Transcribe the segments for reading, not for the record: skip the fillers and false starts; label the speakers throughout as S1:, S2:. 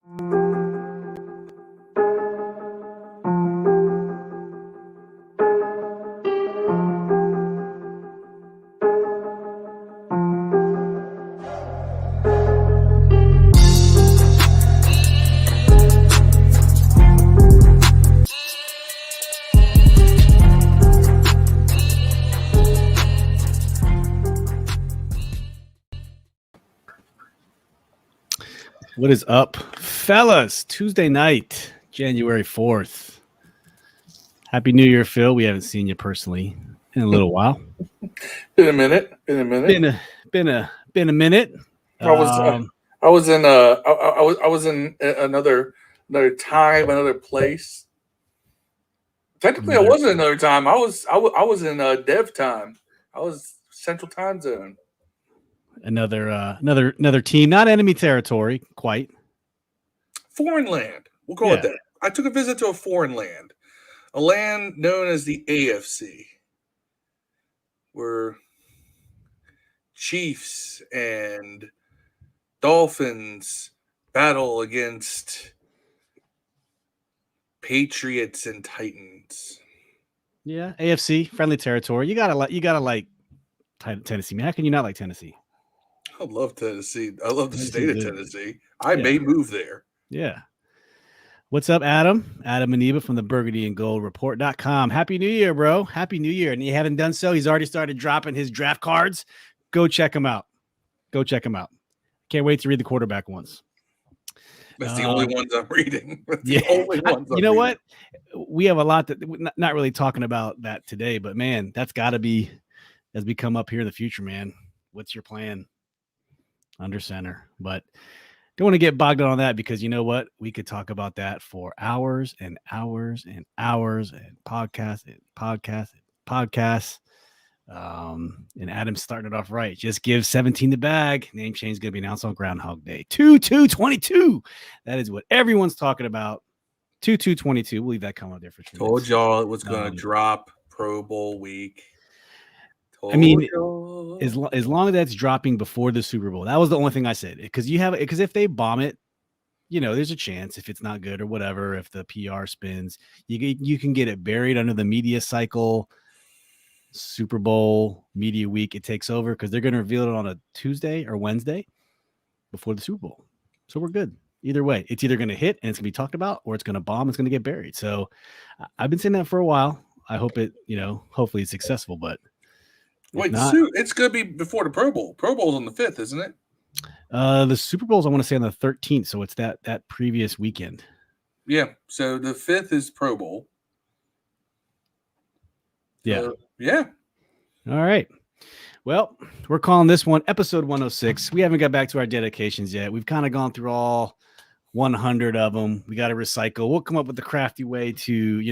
S1: What is up, fellas? Tuesday night, January 4th. Happy New Year, Phil. We haven't seen you personally in a little while.
S2: Been a minute.
S1: Been a minute.
S2: I was in another time, another place. Technically, I wasn't another time. I was in dev time. I was Central Time Zone.
S1: Another team, not enemy territory, quite.
S2: Foreign land. We'll call it that. I took a visit to a foreign land, a land known as the AFC, where Chiefs and Dolphins battle against Patriots and Titans.
S1: Yeah, AFC friendly territory. You gotta like Tennessee. Man, how can you not like Tennessee?
S2: I love Tennessee. I love the state of Tennessee. I may move there.
S1: Yeah. What's up, Adam? Adam Aniba from the Burgundy and Gold Report.com. Happy New Year, bro. Happy New Year. And you haven't done so. He's already started dropping his draft cards. Go check him out. Can't wait to read the quarterback ones.
S2: That's the only ones I'm reading.
S1: What? We have a lot that we're not really talking about that today, but man, that's got to be as we come up here in the future, man. What's your plan? Under center, but don't want to get bogged down on that because you know what? We could talk about that for hours and hours and hours and podcasts. And Adam's starting it off right. Just give 17 the bag. Name change is going to be announced on Groundhog Day. 2/2/22. That is what everyone's talking about. 2/2/22. We'll leave that comment there for sure.
S2: Told y'all it was going to drop Pro Bowl week.
S1: I mean, as long as that's dropping before the Super Bowl, that was the only thing I said. Because if they bomb it, there's a chance if it's not good or whatever. If the PR spins, you can get it buried under the media cycle. Super Bowl media week, it takes over because they're going to reveal it on a Tuesday or Wednesday before the Super Bowl. So we're good. Either way, it's either going to hit and it's going to be talked about, or it's going to bomb. It's going to get buried. So I've been saying that for a while. I hope it, hopefully it's successful, but.
S2: Wait, it's going to be before the Pro Bowl. Pro Bowl's on the 5th, isn't it?
S1: The Super Bowl's, I want to say, on the 13th, so it's that previous weekend.
S2: Yeah, so the 5th is Pro Bowl.
S1: Yeah.
S2: Yeah.
S1: All right. Well, we're calling this one episode 106. We haven't got back to our dedications yet. We've kind of gone through all 100 of them. We got to recycle. We'll come up with a crafty way to,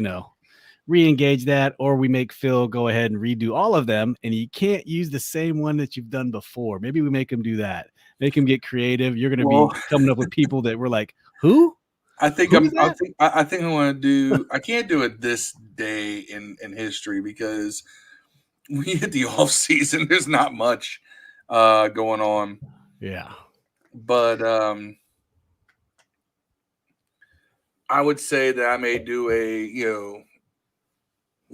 S1: re-engage that, or we make Phil go ahead and redo all of them, and you can't use the same one that you've done before. Maybe we make him do that. Make him get creative. You're going to be coming up with people that we're like, who?
S2: I think I'm going to do. I can't do it this day in history because we hit the off season. There's not much going on.
S1: Yeah,
S2: but I would say that I may do a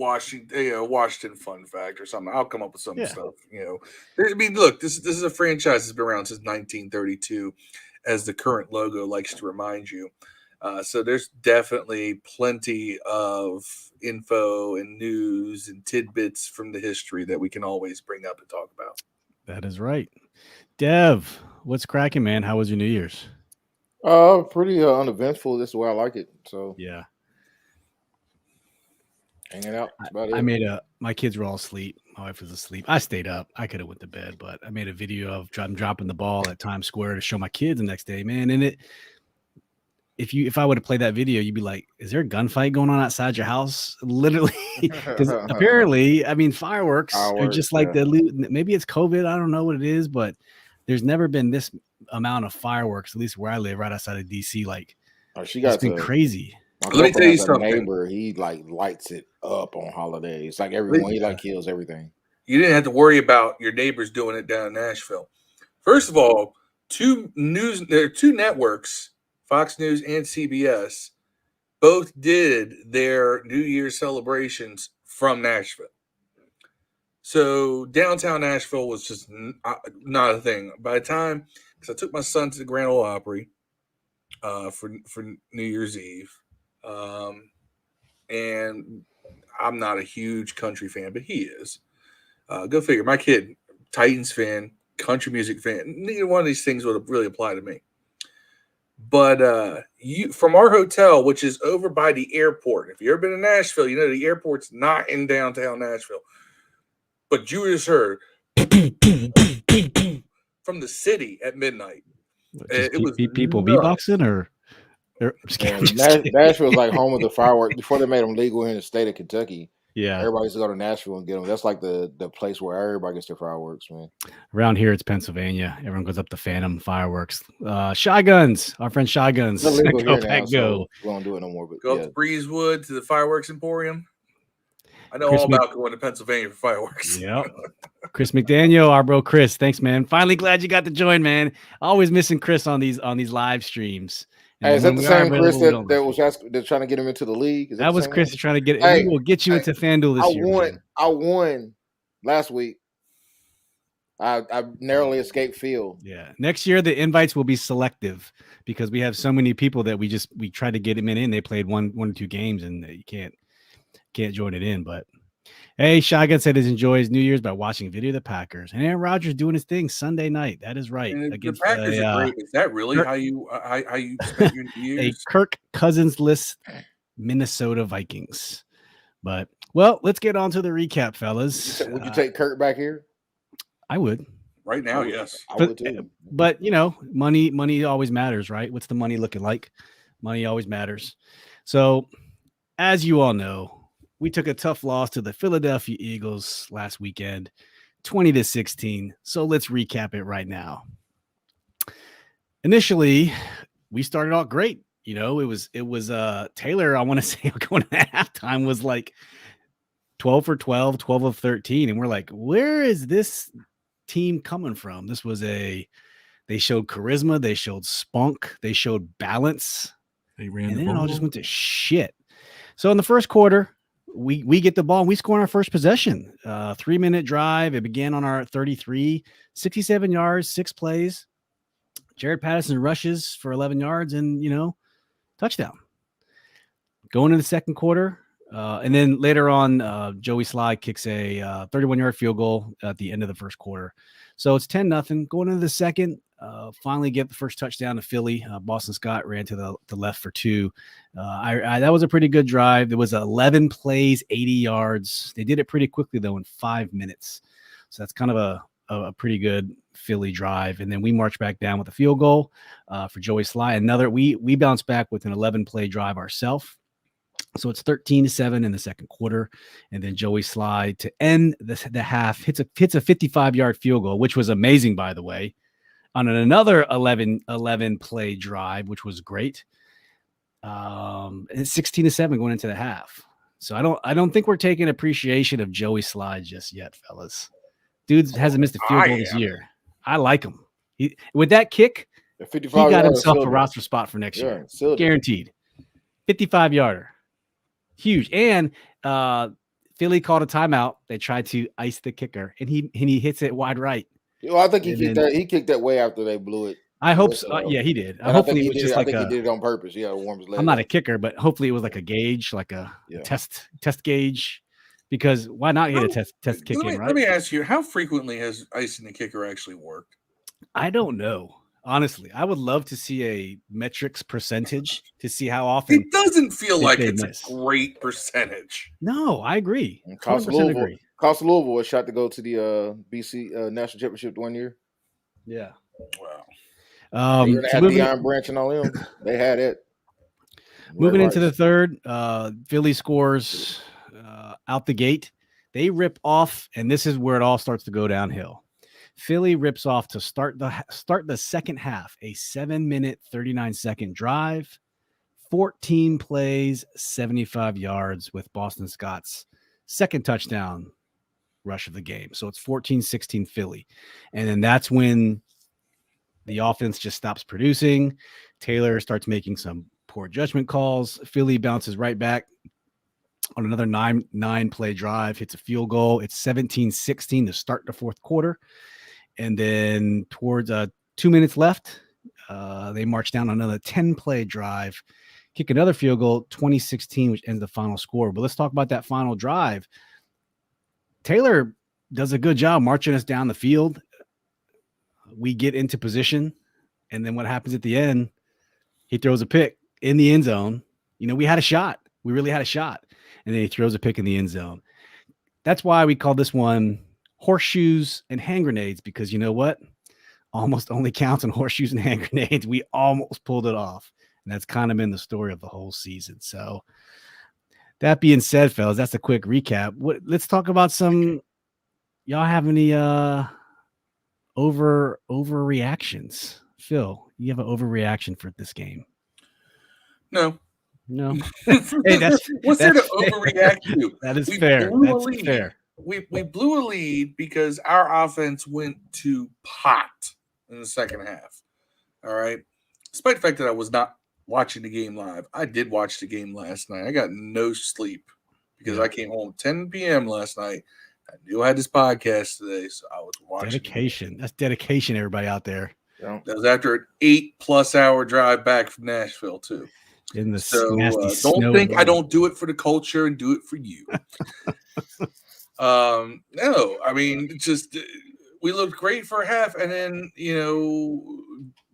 S2: Washington fun fact or something. I'll come up with some stuff. I mean, look, this is a franchise that's been around since 1932, as the current logo likes to remind you. So there's definitely plenty of info and news and tidbits from the history that we can always bring up and talk about.
S1: That is right. Dev, what's cracking, man? How was your New Year's?
S3: Pretty uneventful. This is the way I like it. So
S1: yeah.
S3: Hanging out.
S1: My kids were all asleep. My wife was asleep. I stayed up. I could have went to bed, but I made a video of dropping the ball at Times Square to show my kids the next day, man. And if I would have played that video, you'd be like, is there a gunfight going on outside your house? Literally. Because apparently, fireworks are just like maybe it's COVID. I don't know what it is, but there's never been this amount of fireworks, at least where I live, right outside of DC. Like, it's been crazy.
S2: Let me tell you something.
S3: Neighbor, he lights it up on holidays. Like everyone, he kills everything.
S2: You didn't have to worry about your neighbors doing it down in Nashville. First of all, there are two networks Fox News and CBS both did their New Year's celebrations from Nashville. So downtown Nashville was just not a thing. By the time, because I took my son to the Grand Ole Opry for New Year's Eve, and I'm not a huge country fan, but he is. Go figure. My kid, Titans fan, country music fan. Neither one of these things would really apply to me. But you from our hotel, which is over by the airport. If you've ever been to Nashville, you know the airport's not in downtown Nashville. But you just heard from the city at midnight. It was
S1: people
S2: nuts.
S1: beatboxing or
S3: Nashville's like home of the fireworks. Before they made them legal here in the state of Kentucky,
S1: yeah,
S3: everybody used to go to Nashville and get them. That's like the place where everybody gets their fireworks, man.
S1: Around here, it's Pennsylvania. Everyone goes up to Phantom fireworks. Shy Guns, our friend Shy Guns.
S3: Go
S1: Go
S3: now,
S1: pack,
S3: so
S1: go.
S3: we don't do it no more. But
S2: go up to Breezewood to the fireworks emporium. I know all about going to Pennsylvania for fireworks.
S1: Yep. Chris McDaniel, our bro Chris. Thanks, man. Finally glad you got to join, man. Always missing Chris on these live streams.
S3: Hey, is that the same Chris that was asking, they're trying to get him into the league?
S1: That was Chris trying to get.
S3: Hey,
S1: we will get you into FanDuel this year.
S3: I won last week. I narrowly escaped field.
S1: Yeah. Next year the invites will be selective because we have so many people that we try to get them in. They played one or two games and you can't join it in. But hey, Shotgun said he enjoys New Year's by watching video of the Packers. And Aaron Rodgers doing his thing Sunday night. That is right.
S2: And the Packers are great. Is that really how you spent your New Year's?
S1: A Kirk Cousins-less Minnesota Vikings. But well, let's get on to the recap, fellas.
S3: Would you take Kirk back here?
S1: I would.
S2: Right now, yes.
S3: I would too.
S1: But you know, money always matters, right? What's the money looking like? Money always matters. So, as you all know, we took a tough loss to the Philadelphia Eagles last weekend, 20-16. So let's recap it right now. Initially, we started out great. You know, it was Taylor, I want to say going at halftime was like 12 for 12, 12 of 13. And we're like, where is this team coming from? They showed charisma, they showed spunk, they showed balance.
S4: They ran
S1: and
S4: the
S1: then
S4: ball.
S1: it all just went to shit. So in the first quarter, we get the ball and we score on our first possession. 3-minute drive. It began on our 33, 67 yards, 6 plays. Jared Patterson rushes for 11 yards and, touchdown. Going into the second quarter. And then later on, Joey Sly kicks a 31-yard field goal at the end of the first quarter. So it's 10-0. Going into the second, finally get the first touchdown to Philly. Boston Scott ran to the left for 2. That was a pretty good drive. There was 11 plays, 80 yards. They did it pretty quickly, though, in 5 minutes. So that's kind of a pretty good Philly drive. And then we marched back down with a field goal for Joey Sly. We bounced back with an 11-play drive ourselves. So it's 13-7 in the second quarter. And then Joey Sly to end the half hits a 55-yard field goal, which was amazing, by the way, on another 11 play drive, which was great. And 16-7 going into the half. So I don't think we're taking appreciation of Joey Sly just yet, fellas. Dude hasn't missed a field goal this year. I like him. With that kick, he got himself a roster spot for next year. Guaranteed. 55-yarder. Huge. And Philly called a timeout. They tried to ice the kicker, and he hits it wide right.
S3: Well, I think he kicked that way after they blew it.
S1: I hope so. Yeah, he did. Hopefully it was just like
S3: he did it on purpose. Yeah, warm his leg.
S1: I'm not a kicker, but hopefully it was like a gauge, like a test gauge. Because why not get a test kick in, right?
S2: Let me ask you, how frequently has icing the kicker actually worked?
S1: I don't know. Honestly, I would love to see a metrics percentage to see how often.
S2: It doesn't feel like it's a great percentage.
S1: No, I agree.
S3: Cost Louisville a shot to go to the BC National Championship 1 year.
S1: Yeah.
S3: Wow. They had Deion Branch and all them. They had it.
S1: Moving into the third, Philly scores out the gate. They rip off, and this is where it all starts to go downhill. Philly rips off to start the second half, a 7-minute, 39-second drive, 14 plays, 75 yards with Boston Scott's second touchdown rush of the game. So it's 14-16 Philly. And then that's when The offense just stops producing. Taylor starts making some poor judgment calls. Philly bounces right back on another nine play drive, hits a field goal. It's 17-16 to start the fourth quarter. And then towards 2 minutes left, they march down another 10-play drive, kick another field goal, 20-16, which ends the final score. But let's talk about that final drive. Taylor does a good job marching us down the field. We get into position, and then what happens at the end, he throws a pick in the end zone. We had a shot. We really had a shot. And then he throws a pick in the end zone. That's why we call this one Horseshoes and Hand Grenades, because you know what? Almost only counts on horseshoes and hand grenades. We almost pulled it off. And that's kind of been the story of the whole season. So that being said, fellas, that's a quick recap. Let's talk about some. Y'all have any overreactions? Phil, you have an overreaction for this game?
S2: No.
S1: Hey,
S2: what's there to overreact to?
S1: That is fair. That's fair.
S2: We blew a lead because our offense went to pot in the second half. All right. Despite the fact that I was not watching the game live, I did watch the game last night. I got no sleep because I came home 10 p.m. last night. I knew I had this podcast today, so I was watching.
S1: Dedication. That's dedication, everybody out there.
S2: That was after an 8+ hour drive back from Nashville, too.
S1: In the nasty
S2: don't think I don't do it for the culture and do it for you. No, I mean, just we looked great for a half, and then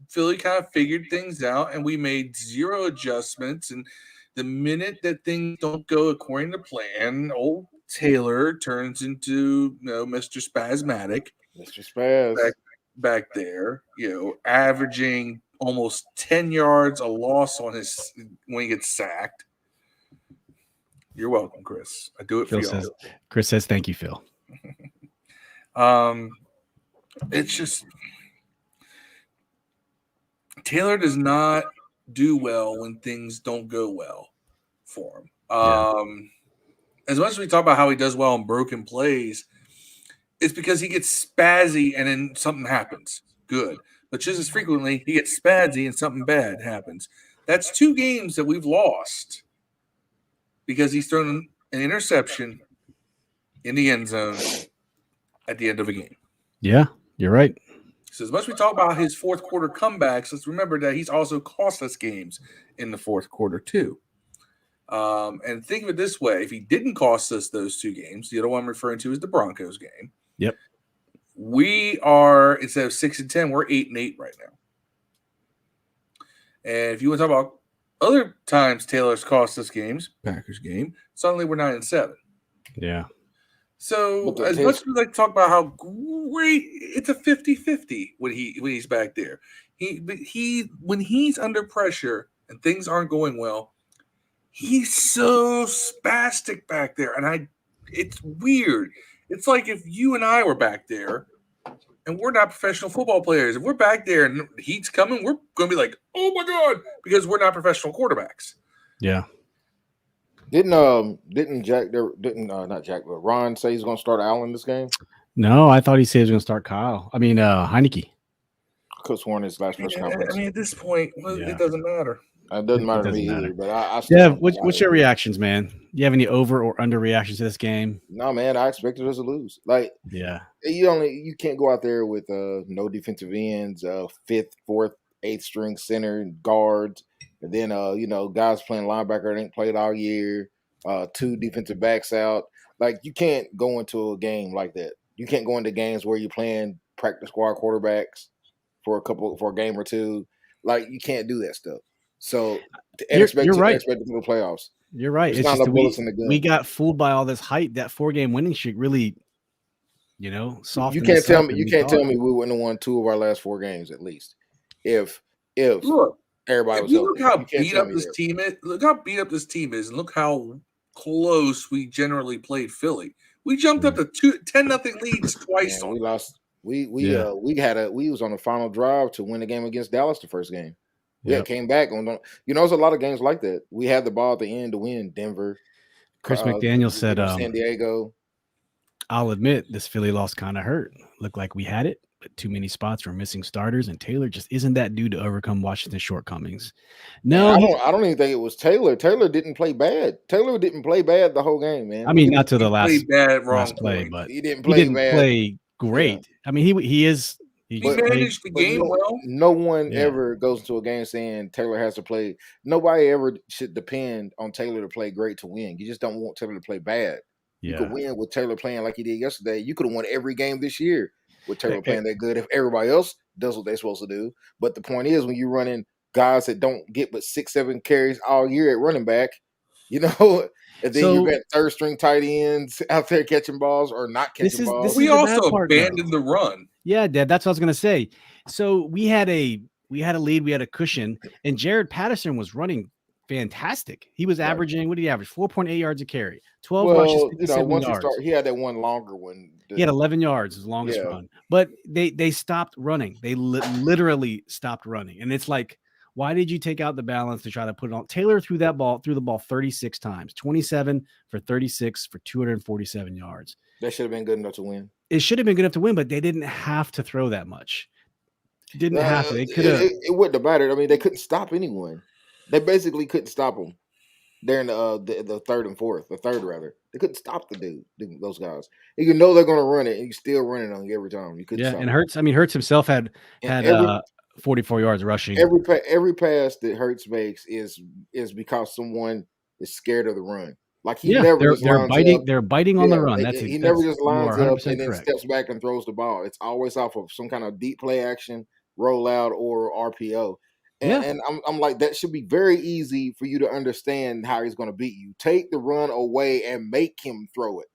S2: Philly kind of figured things out, and we made zero adjustments. And the minute that things don't go according to plan, old Taylor turns into Mr. Spasmatic,
S3: Mr. Spaz
S2: back there, averaging almost 10 yards a loss on when he gets sacked. You're welcome, Chris. I do it
S1: Phil
S2: for y'all.
S1: Chris says, thank you, Phil.
S2: It's just Taylor does not do well when things don't go well for him. As much as we talk about how he does well on broken plays, it's because he gets spazzy and then something happens. Good. But just as frequently, he gets spazzy and something bad happens. That's 2 games that we've lost because he's thrown an interception in the end zone at the end of a game.
S1: Yeah, you're right.
S2: So as much as we talk about his fourth quarter comebacks, let's remember that he's also cost us games in the fourth quarter too. And think of it this way. If he didn't cost us those 2 games, the other one I'm referring to is the Broncos game.
S1: Yep.
S2: We are, instead of 6-10, we're 8-8 right now. And if you want to talk about other times Taylor's cost us games, Packers game, suddenly we're 9-7.
S1: Yeah.
S2: So as much as we like to talk about how great, it's a 50-50 when he's back there. When he's under pressure and things aren't going well, he's so spastic back there. And it's weird. It's like if you and I were back there and we're not professional football players. If we're back there and the heat's coming, we're going to be like, oh my God, because we're not professional quarterbacks.
S1: Yeah.
S3: Ron say he's going to start Allen this game?
S1: No, I thought he said he was going to start Heineke.
S3: Could sworn his last press conference.
S2: I mean, at this point, it doesn't matter.
S3: It doesn't matter to me either. But I
S1: what's your reactions, man? You have any over or under reactions to this game?
S3: No, man. I expected us to lose. You can't go out there with no defensive ends, 5th, 4th, 8th string center guards, and then guys playing linebacker that ain't played all year, 2 defensive backs out. Like, you can't go into a game like that. You can't go into games where you're playing practice squad quarterbacks for a game or 2. Like, you can't do that stuff. So expect to go to the playoffs.
S1: You're right.
S3: It's not no bullets in the gun.
S1: We got fooled by all this hype. That 4-game winning streak really, softened.
S3: You can't tell me we wouldn't have won 2 of our last 4 games at least. If
S2: look,
S3: everybody was
S2: look how beat up this team is. Look how beat up this team is, and look how close we generally played Philly. We jumped up to 10-0 leads twice.
S3: We lost. We was on the final drive to win the game against Dallas the first game. Came back on. There's a lot of games like that. We had the ball at the end to win. Denver.
S1: Chris McDaniel said,
S3: San Diego.
S1: I'll admit this Philly loss kind of hurt. Looked like we had it, too many spots were missing starters, and Taylor just isn't that dude to overcome Washington's shortcomings. No,
S3: man, I don't even think it was Taylor. Taylor didn't play bad. Taylor didn't play bad the whole game, man.
S1: I mean, not to the last
S2: play,
S1: but
S3: he didn't
S1: play great. Yeah. I mean, he
S2: managed the game well.
S3: No one ever goes into a game saying Taylor has to play. Nobody ever should depend on Taylor to play great to win. You just don't want Taylor to play bad. You could win with Taylor playing like he did yesterday. You could have won every game this year with Taylor playing that good if everybody else does what they're supposed to do. But the point is, when you're running guys that don't get but 6-7 carries all year at running back, you know, and then you got third string tight ends out there catching balls or not catching balls.
S2: We also abandoned the run.
S1: Yeah, Dad, that's what I was gonna say. So we had a lead, we had a cushion, and Jared Patterson was running fantastic. He was averaging, what did he average? 4.8 yards a carry, 12 rushes, 57 yards.
S3: He had that one longer one.
S1: He had 11 yards, his longest run. But they stopped running. They literally stopped running. And it's like, why did you take out the balance to try to put it on? Taylor threw the ball 36 times, 27 for 36 for 247 yards.
S3: That should have been good enough to win.
S1: It should have been good enough to win, but they didn't have to throw that much. Didn't have to. They could have.
S3: It wouldn't have mattered. I mean, they couldn't stop anyone. They basically couldn't stop him. They're in the third and fourth, the third rather. They couldn't stop the dude, those guys. You know they're going to run it, and you still running on you every time. You couldn't.
S1: Yeah, and Hurts. I mean, Hurts himself had 44 yards rushing.
S3: Every pass that Hurts makes is because someone is scared of the run. Like he never
S1: they're biting on the run.
S3: He never just lines up and then steps back and throws the ball. It's always off of some kind of deep play action, rollout, or RPO. And I'm like, that should be very easy for you to understand how he's going to beat you. Take the run away and make him throw it.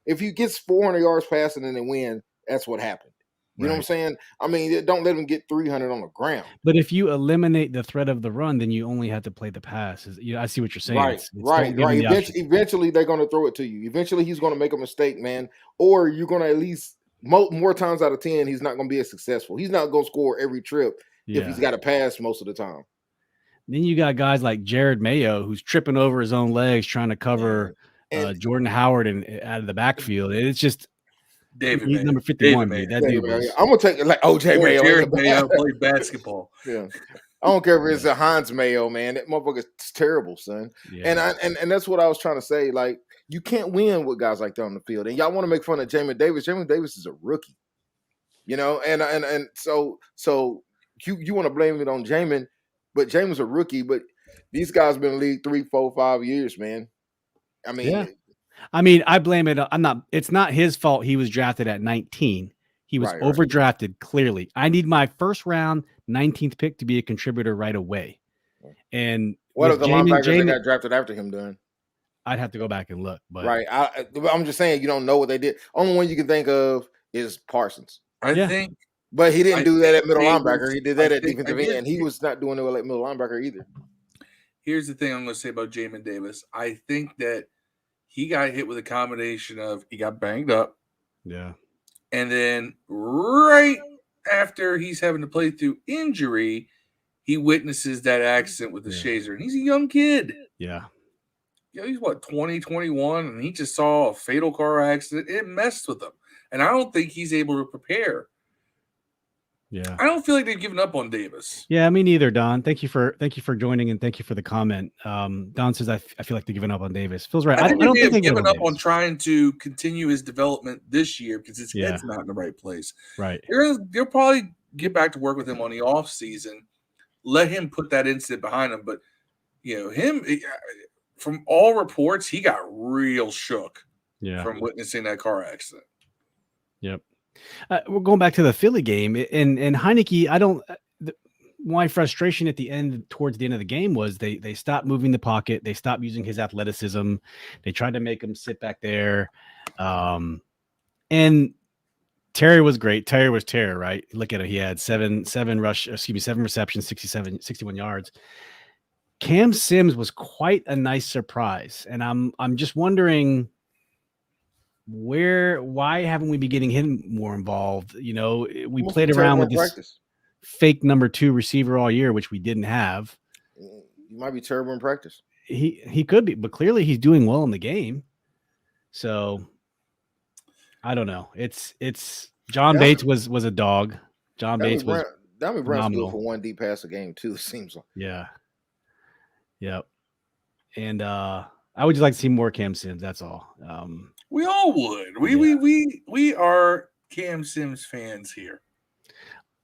S3: If he gets 400 yards passing and then win, that's what happened. You know what I'm saying? I mean, don't let him get 300 on the ground.
S1: But if you eliminate the threat of the run, then you only have to play the pass. I see what you're saying.
S3: Right. Eventually, they're going to throw it to you. Eventually, he's going to make a mistake, man. Or you're going to at least, more times out of 10, he's not going to be as successful. He's not going to score every trip if he's got to pass most of the time.
S1: Then you got guys like Jared Mayo, who's tripping over his own legs trying to cover Jordan Howard out of the backfield. It's just he's number 51. That dude
S3: I'm gonna take it like OJ Mayo.
S2: Jared Mayo played basketball.
S3: Yeah, I don't care if it's a Hans Mayo, man. That motherfucker's terrible, son. Yeah. And that's what I was trying to say. Like, you can't win with guys like that on the field. And y'all want to make fun of Jamin Davis. Jamin Davis is a rookie, you know. And so you want to blame it on Jamin, but Jamin's a rookie. But these guys been in the league 3, 4, 5 years, man. I mean.
S1: I mean, I blame it. It's not his fault. He was drafted at 19. He was overdrafted. Clearly, I need my first round 19th pick to be a contributor right away. And
S3: what are the linebackers that got drafted after him doing?
S1: I'd have to go back and look. But
S3: I'm just saying, you don't know what they did. Only one you can think of is Parsons.
S2: I think,
S3: but he didn't do that at middle linebacker. He did that at defensive end. He was not doing it at middle linebacker either.
S2: Here's the thing I'm going to say about Jamin Davis. I think that he got hit with a combination of he got banged up.
S1: Yeah.
S2: And then right after he's having to play through injury, he witnesses that accident with the Shazer. And he's a young kid.
S1: Yeah.
S2: He's 20, 21, and he just saw a fatal car accident. It messed with him. And I don't think he's able to prepare.
S1: Yeah.
S2: I don't feel like they've given up on Davis.
S1: Yeah, me neither, Don. Thank you for joining, and thank you for the comment. Don says I feel like they're giving up on Davis. Feels right.
S2: I don't think they've given up on trying to continue his development this year because his head's not in the right place.
S1: Right.
S2: They'll probably get back to work with him on the off season. Let him put that incident behind him. But him, from all reports, he got real shook from witnessing that car accident.
S1: Yep. We're going back to the Philly game, and Heineke. My frustration at the end, towards the end of the game, was they stopped moving the pocket. They stopped using his athleticism. They tried to make him sit back there. And Terry was great. Terry was Terry, right? Look at it. He had seven receptions, 61 yards. Cam Sims was quite a nice surprise, and I'm just wondering, why haven't we been getting him more involved? We played around with this fake number 2 receiver all year, which we didn't have.
S3: You might be terrible in practice.
S1: He could be, but clearly he's doing well in the game. So I don't know. It's John Bates was a dog. John Bates was
S3: Brown's good for one deep pass a game too. It seems like.
S1: Yeah. Yep. And I would just like to see more Cam Sims. That's all.
S2: We all would. We are Cam Sims fans here.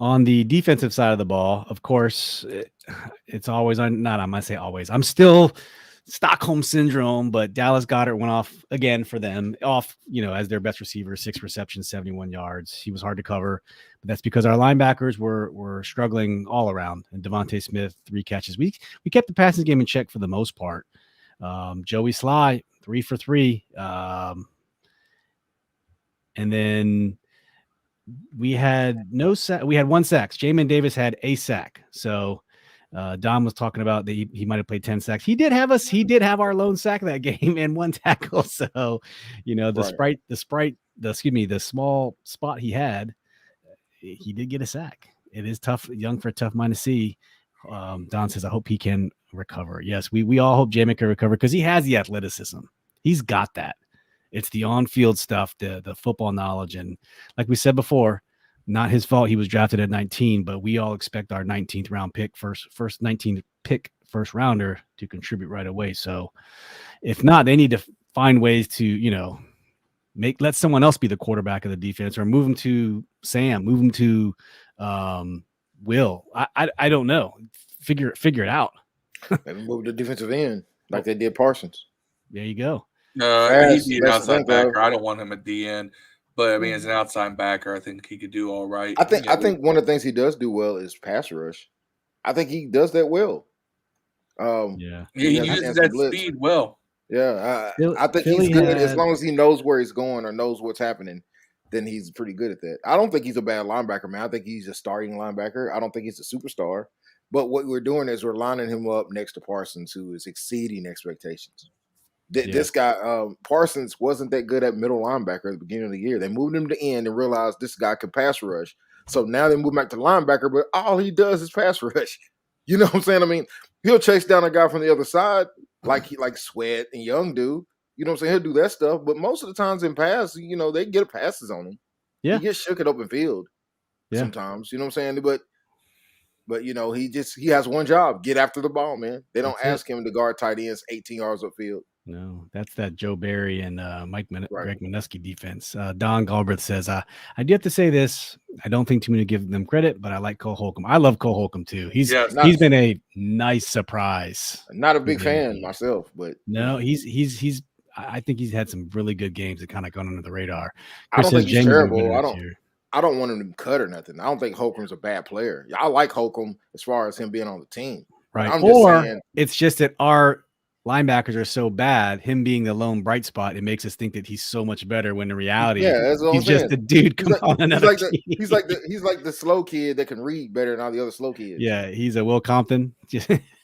S1: On the defensive side of the ball, of course, it's always on. Not I'm gonna say always. I'm still Stockholm syndrome, but Dallas Goedert went off again for them. Off, as their best receiver, 6 receptions, 71 yards. He was hard to cover, but that's because our linebackers were struggling all around. And Devontae Smith, 3 catches. We kept the passing game in check for the most part. Joey Sly, 3 for 3. And then we had we had 1 sack. Jamin Davis had a sack. So Don was talking about that he might have played 10 sacks. He did have our lone sack that game and 1 tackle. So, the small spot he had, he did get a sack. It is tough, young for a tough mind to see. Don says, I hope he can recover. Yes, we all hope Jamin can recover because he has the athleticism. He's got that. It's the on-field stuff, the football knowledge. And like we said before, not his fault he was drafted at 19, but we all expect our 19th round pick, first 19th pick, first rounder to contribute right away. So if not, they need to find ways to, let someone else be the quarterback of the defense or move him to Sam, move him to Will. I don't know. Figure it out.
S3: Maybe move the defensive end like they did Parsons.
S1: There you go.
S2: He'd be an outside backer. I don't want him at the end, but I mean, as an outside backer, I think he could do all right.
S3: I think one of the things he does do well is pass rush. I think he does that well.
S2: He uses that speed well.
S3: Yeah, I think he's good as long as he knows where he's going or knows what's happening. Then he's pretty good at that. I don't think he's a bad linebacker, man. I think he's a starting linebacker. I don't think he's a superstar. But what we're doing is we're lining him up next to Parsons, who is exceeding expectations. This guy, Parsons, wasn't that good at middle linebacker at the beginning of the year. They moved him to end and realized this guy could pass rush. So now they move back to linebacker, but all he does is pass rush. You know what I'm saying? I mean, he'll chase down a guy from the other side like Sweat and Young do. You know what I'm saying? He'll do that stuff. But most of the times in pass, they get passes on him.
S1: Yeah.
S3: He gets shook at open field sometimes. You know what I'm saying? But he has one job: get after the ball, man. They don't ask him to guard tight ends 18 yards upfield.
S1: No, that's that Joe Barry and Greg Minuski defense. Don Galbraith says, I do have to say this. I don't think too many give them credit, but I like Cole Holcomb. I love Cole Holcomb too. He's been a nice surprise.
S3: Not a big fan myself, but
S1: no, I think he's had some really good games that kind of gone under the radar.
S3: I don't think he's terrible. I don't want him to cut or nothing. I don't think Holcomb's a bad player. I like Holcomb as far as him being on the team.
S1: Right. I'm just saying, it's just that our linebackers are so bad, him being the lone bright spot, it makes us think that he's so much better when in reality he's just a dude.
S3: He's like the slow kid that can read better than all the other slow kids.
S1: Yeah, he's a Will Compton.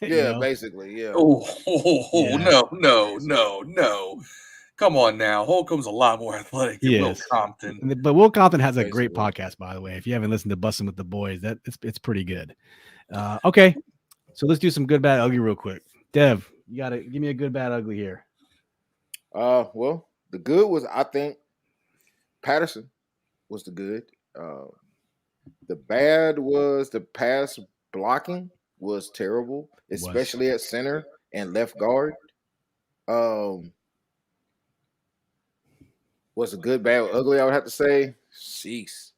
S3: Basically. Yeah.
S2: No. Come on now. Holcomb's a lot more athletic than Will Compton.
S1: But Will Compton has a great podcast, by the way. If you haven't listened to Bussin' with the Boys, it's pretty good. Okay. So let's do some good, bad, ugly real quick. Dev, you got to give me a good, bad, ugly here.
S3: Well, the good was, I think, Patterson was the good. The bad was the pass blocking was terrible, especially at center and left guard. Was a good, bad, ugly, I would have to say. Jeez.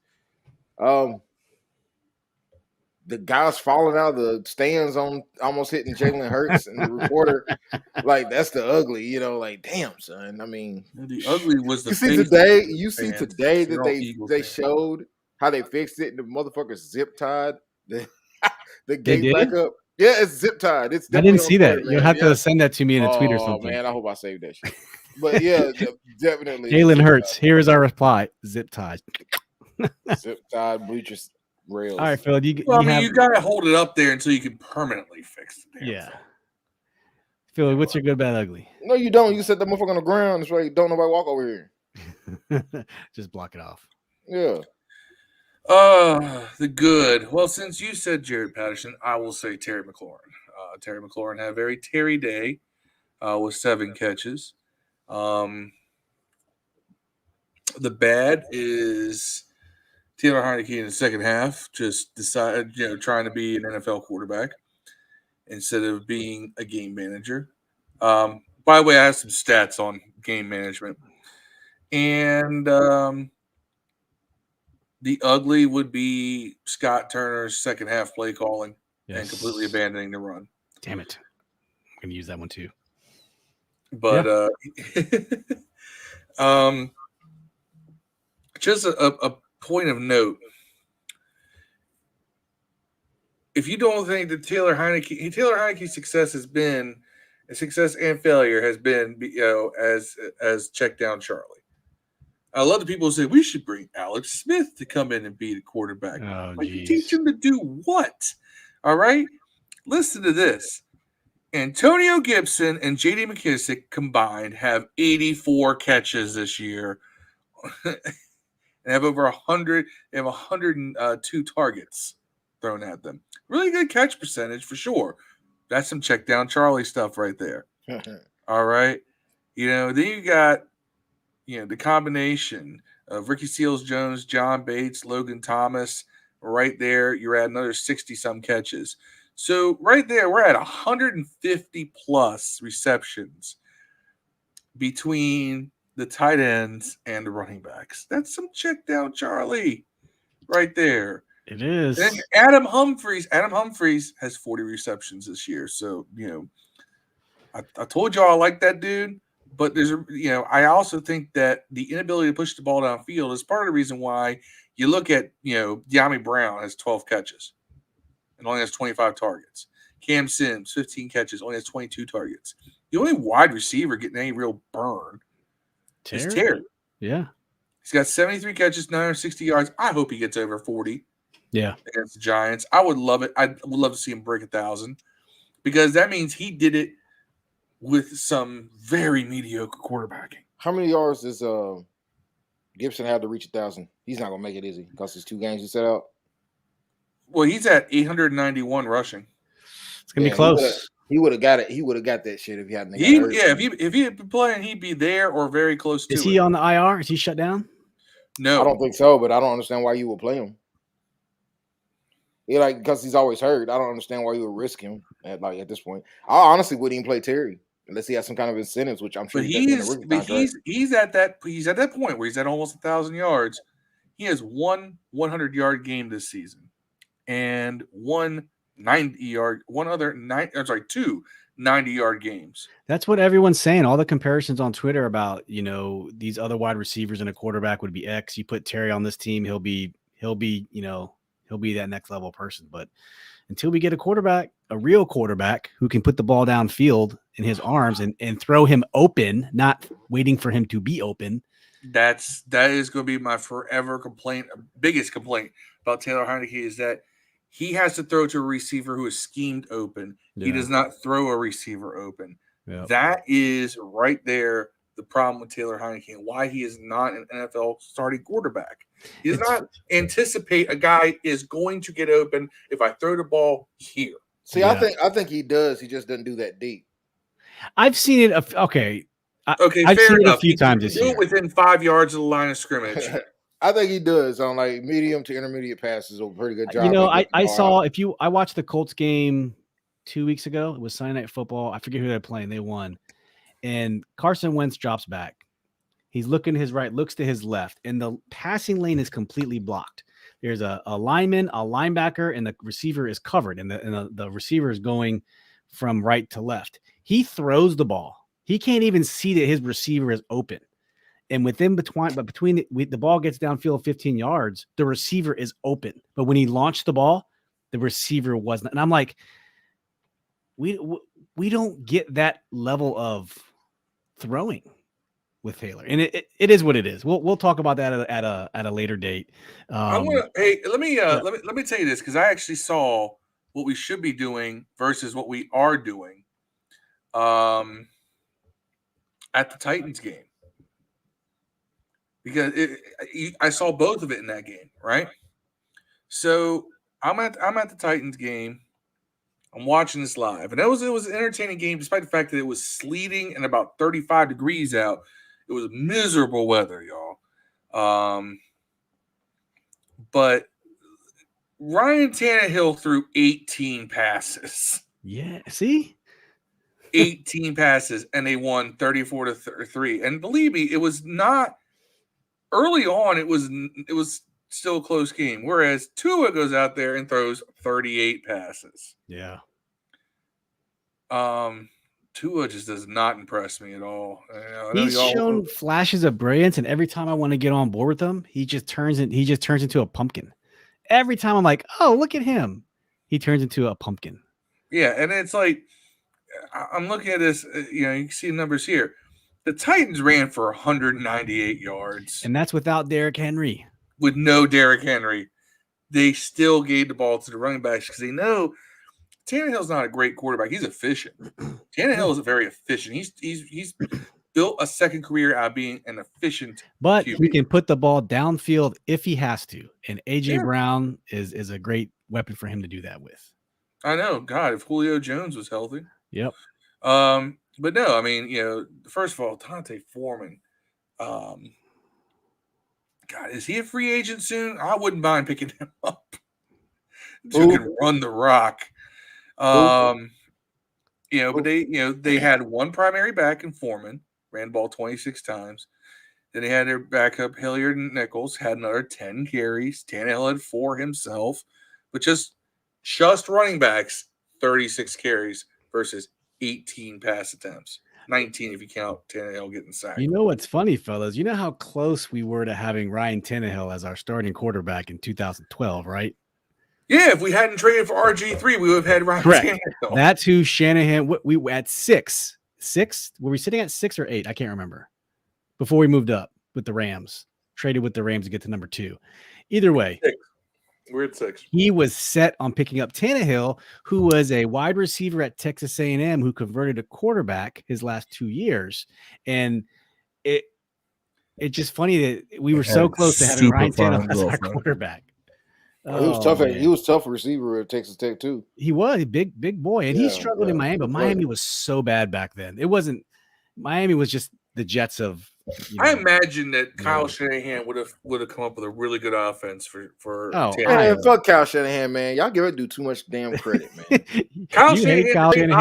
S3: The guys falling out of the stands on almost hitting Jalen Hurts and the reporter, that's the ugly, damn, son. I mean,
S2: the ugly was the
S3: you see today that they showed how they fixed it and the motherfuckers zip tied the gate back up. Yeah, it's zip tied. I
S1: didn't see that. You'll have to send that to me in a tweet or something.
S3: Oh man, I hope I saved that shit. But yeah, definitely.
S1: Jalen Hurts. Here is our reply: zip tied.
S3: Zip tied bleachers rails.
S1: All right, Phil.
S2: You gotta hold it up there until you can permanently fix it.
S1: Yeah. Phil, what's your good, bad, ugly?
S3: No, you don't. You set that motherfucker on the ground. That's why don't nobody walk over
S1: here. Just block it off.
S3: Yeah.
S2: The good. Well, since you said Jared Patterson, I will say Terry McLaurin. Terry McLaurin had a very Terry day with 7 catches. The bad is Taylor Heineke in the second half just decided, trying to be an NFL quarterback instead of being a game manager. By the way, I have some stats on game management. And the ugly would be Scott Turner's second half play calling and completely abandoning the run.
S1: Damn it. I'm going to use that one too.
S2: But just a point of note. If you don't think that Taylor Heineke's success has been – success and failure has been, as check down Charlie. I love the people who say we should bring Alex Smith to come in and be the quarterback.
S1: Oh,
S2: you teach him to do what? All right? Listen to this. Antonio Gibson and J.D. McKissick combined have 84 catches this year and have over 100. They have 102 targets thrown at them. Really good catch percentage for sure. That's some check down Charlie stuff right there. All right. Then you got, the combination of Ricky Seals-Jones, John Bates, Logan Thomas right there. You're at another 60-some catches. So right there, we're at 150 plus receptions between the tight ends and the running backs. That's some check down Charlie right there.
S1: It is.
S2: And Adam Humphries has 40 receptions this year. So, I told y'all I like that dude. But there's I also think that the inability to push the ball downfield is part of the reason why you look at, De'Ami Brown has 12 catches and only has 25 targets. Cam Sims, 15 catches, only has 22 targets. The only wide receiver getting any real burn is Terry.
S1: Yeah.
S2: He's got 73 catches, 960 yards. I hope he gets over 40.
S1: Yeah.
S2: Against the Giants. I would love it. I would love to see him break 1,000 because that means he did it with some very mediocre quarterbacking.
S3: How many yards does Gibson have to reach 1,000? He's not going to make it easy because it's 2 games he set out.
S2: Well, he's at 891 rushing.
S1: It's going to be close.
S3: He would have got it. He would have got that shit if he hadn't.
S2: If he had been playing, he'd be there or very close to it.
S1: Is he on the IR? Is he shut down?
S2: No.
S3: I don't think so, but I don't understand why you would play him. Yeah, because he's always hurt. I don't understand why you would risk him at this point. I honestly wouldn't even play Terry unless he has some kind of incentives, which I'm sure.
S2: But he's at that point where he's at almost 1,000 yards. He has one 100-yard game this season, and two 90-yard games.
S1: That's what everyone's saying. All the comparisons on Twitter about these other wide receivers and a quarterback would be X. You put Terry on this team, he'll be that next level person. But until we get a real quarterback who can put the ball downfield in his arms and throw him open, not waiting for him to be open.
S2: That is going to be my forever biggest complaint about Taylor Heineke is that he has to throw to a receiver who is schemed open. Yeah. He does not throw a receiver open. Yep. That is right there the problem with Taylor Heineke and why he is not an NFL starting quarterback. He does not anticipate a guy is going to get open if I throw the ball here.
S3: See, yeah. I think he does. He just doesn't do that deep.
S1: I've seen it. Okay.
S2: I've
S1: seen it a few times this year.
S2: Within 5 yards of the line of scrimmage.
S3: I think he does on medium to intermediate passes. A pretty good job.
S1: I watched the Colts game 2 weeks ago. It was Sunday Night Football. I forget who they're playing. They won. And Carson Wentz drops back. He's looking to his right, looks to his left, and the passing lane is completely blocked. There's a lineman, a linebacker, and the receiver is covered, and the receiver is going from right to left. He throws the ball. He can't even see that his receiver is open. And between the ball gets downfield 15 yards, the receiver is open. But when he launched the ball, the receiver wasn't. And I'm like, we don't get that level of throwing with Taylor, and it is what it is. We'll talk about that at a later date.
S2: Let me tell you this because I actually saw what we should be doing versus what we are doing at the Titans game. Because I saw both of it in that game, right? So I'm at the Titans game. I'm watching this live, and it was an entertaining game, despite the fact that it was sleeting and about 35 degrees out. It was miserable weather, y'all. but Ryan Tannehill threw 18 passes.
S1: Yeah, see?
S2: 18 passes, and they won 34-3. And believe me, it was not early on. It was still a close game. Whereas Tua goes out there and throws 38 passes.
S1: Yeah.
S2: Tua just does not impress me at all.
S1: He's shown flashes of brilliance, and every time I want to get on board with him, he just turns into a pumpkin. Every time I'm like, oh, look at him. He turns into a pumpkin.
S2: Yeah, and it's like, I'm looking at this, you can see the numbers here. The Titans ran for 198 yards.
S1: And that's without Derrick Henry.
S2: With no Derrick Henry. They still gave the ball to the running backs because they know Tannehill's not a great quarterback. He's efficient. Tannehill is very efficient. He's built a second career out of being an efficient
S1: But
S2: QB.
S1: he can put the ball downfield if he has to. And A.J. Brown is a great weapon for him to do that with.
S2: I know. God, if Julio Jones was healthy.
S1: Yep.
S2: But no, I mean, first of all, Dante Foreman. God, is he a free agent soon? I wouldn't mind picking him up. Who can run the rock. But they had one primary back in Foreman, ran the ball 26 times. Then they had their backup Hilliard and Nichols, had another 10 carries. Tannehill had 4 himself, but just running backs, 36 carries versus 18 pass attempts. 19 if you count Tannehill getting sacked.
S1: You know what's funny, fellas? You know how close we were to having Ryan Tannehill as our starting quarterback in 2012, right?
S2: Yeah, if we hadn't traded for RG3, we would have had Ryan Tannehill.
S1: That's who Shanahan. We were at 6. 6? Were we sitting at 6 or 8? I can't remember. Before we moved up with the Rams, traded with the Rams to get to number 2. Either way,
S2: 6. We're at 6.
S1: He was set on picking up Tannehill, who was a wide receiver at Texas A&M who converted to quarterback his last 2 years. And it's just funny that we were so close to having Ryan Tannehill as our quarterback.
S3: He was tough. He was tough receiver at Texas Tech too.
S1: He was a big boy, and he struggled in Miami. But Miami was so bad back then. It wasn't. Miami was just the Jets of.
S2: I imagine that Kyle Shanahan would have come up with a really good offense for.
S3: Man, fuck Kyle Shanahan, man. Y'all give it do too much damn credit, man.
S2: Kyle Shanahan.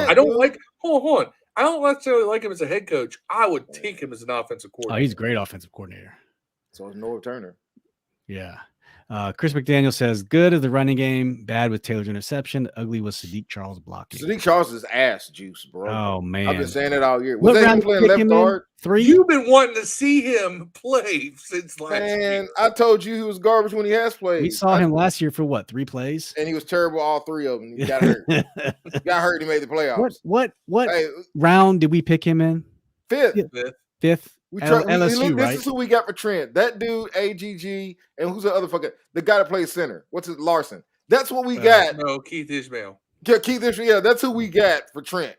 S2: I don't like. Hold on. I don't necessarily like him as a head coach. I would take him as an offensive coordinator.
S1: Oh, he's a great offensive coordinator.
S3: So is Norv Turner.
S1: Yeah. Chris McDaniel says, good as the running game, bad with Taylor's interception, ugly with Sadiq Charles blocking.
S3: Sadiq Charles is ass juice, bro.
S1: Oh, man.
S3: I've been saying it all year.
S1: Was that playing left guard? 3?
S2: You've been wanting to see him play since last year.
S3: I told you he was garbage when he has played.
S1: We saw him last year for what, 3 plays?
S3: And he was terrible all 3 of them. He got hurt. He made the playoffs.
S1: What round did we pick him in?
S3: 5th.
S1: 5th.
S3: LSU, right? This is who we got for Trent. That dude, AGG, and who's the other fucker? The guy that plays center. What's his Larson? That's what we got.
S2: No, Keith Ishmael.
S3: Yeah, Keith Ishmael. Yeah, that's who we got for Trent.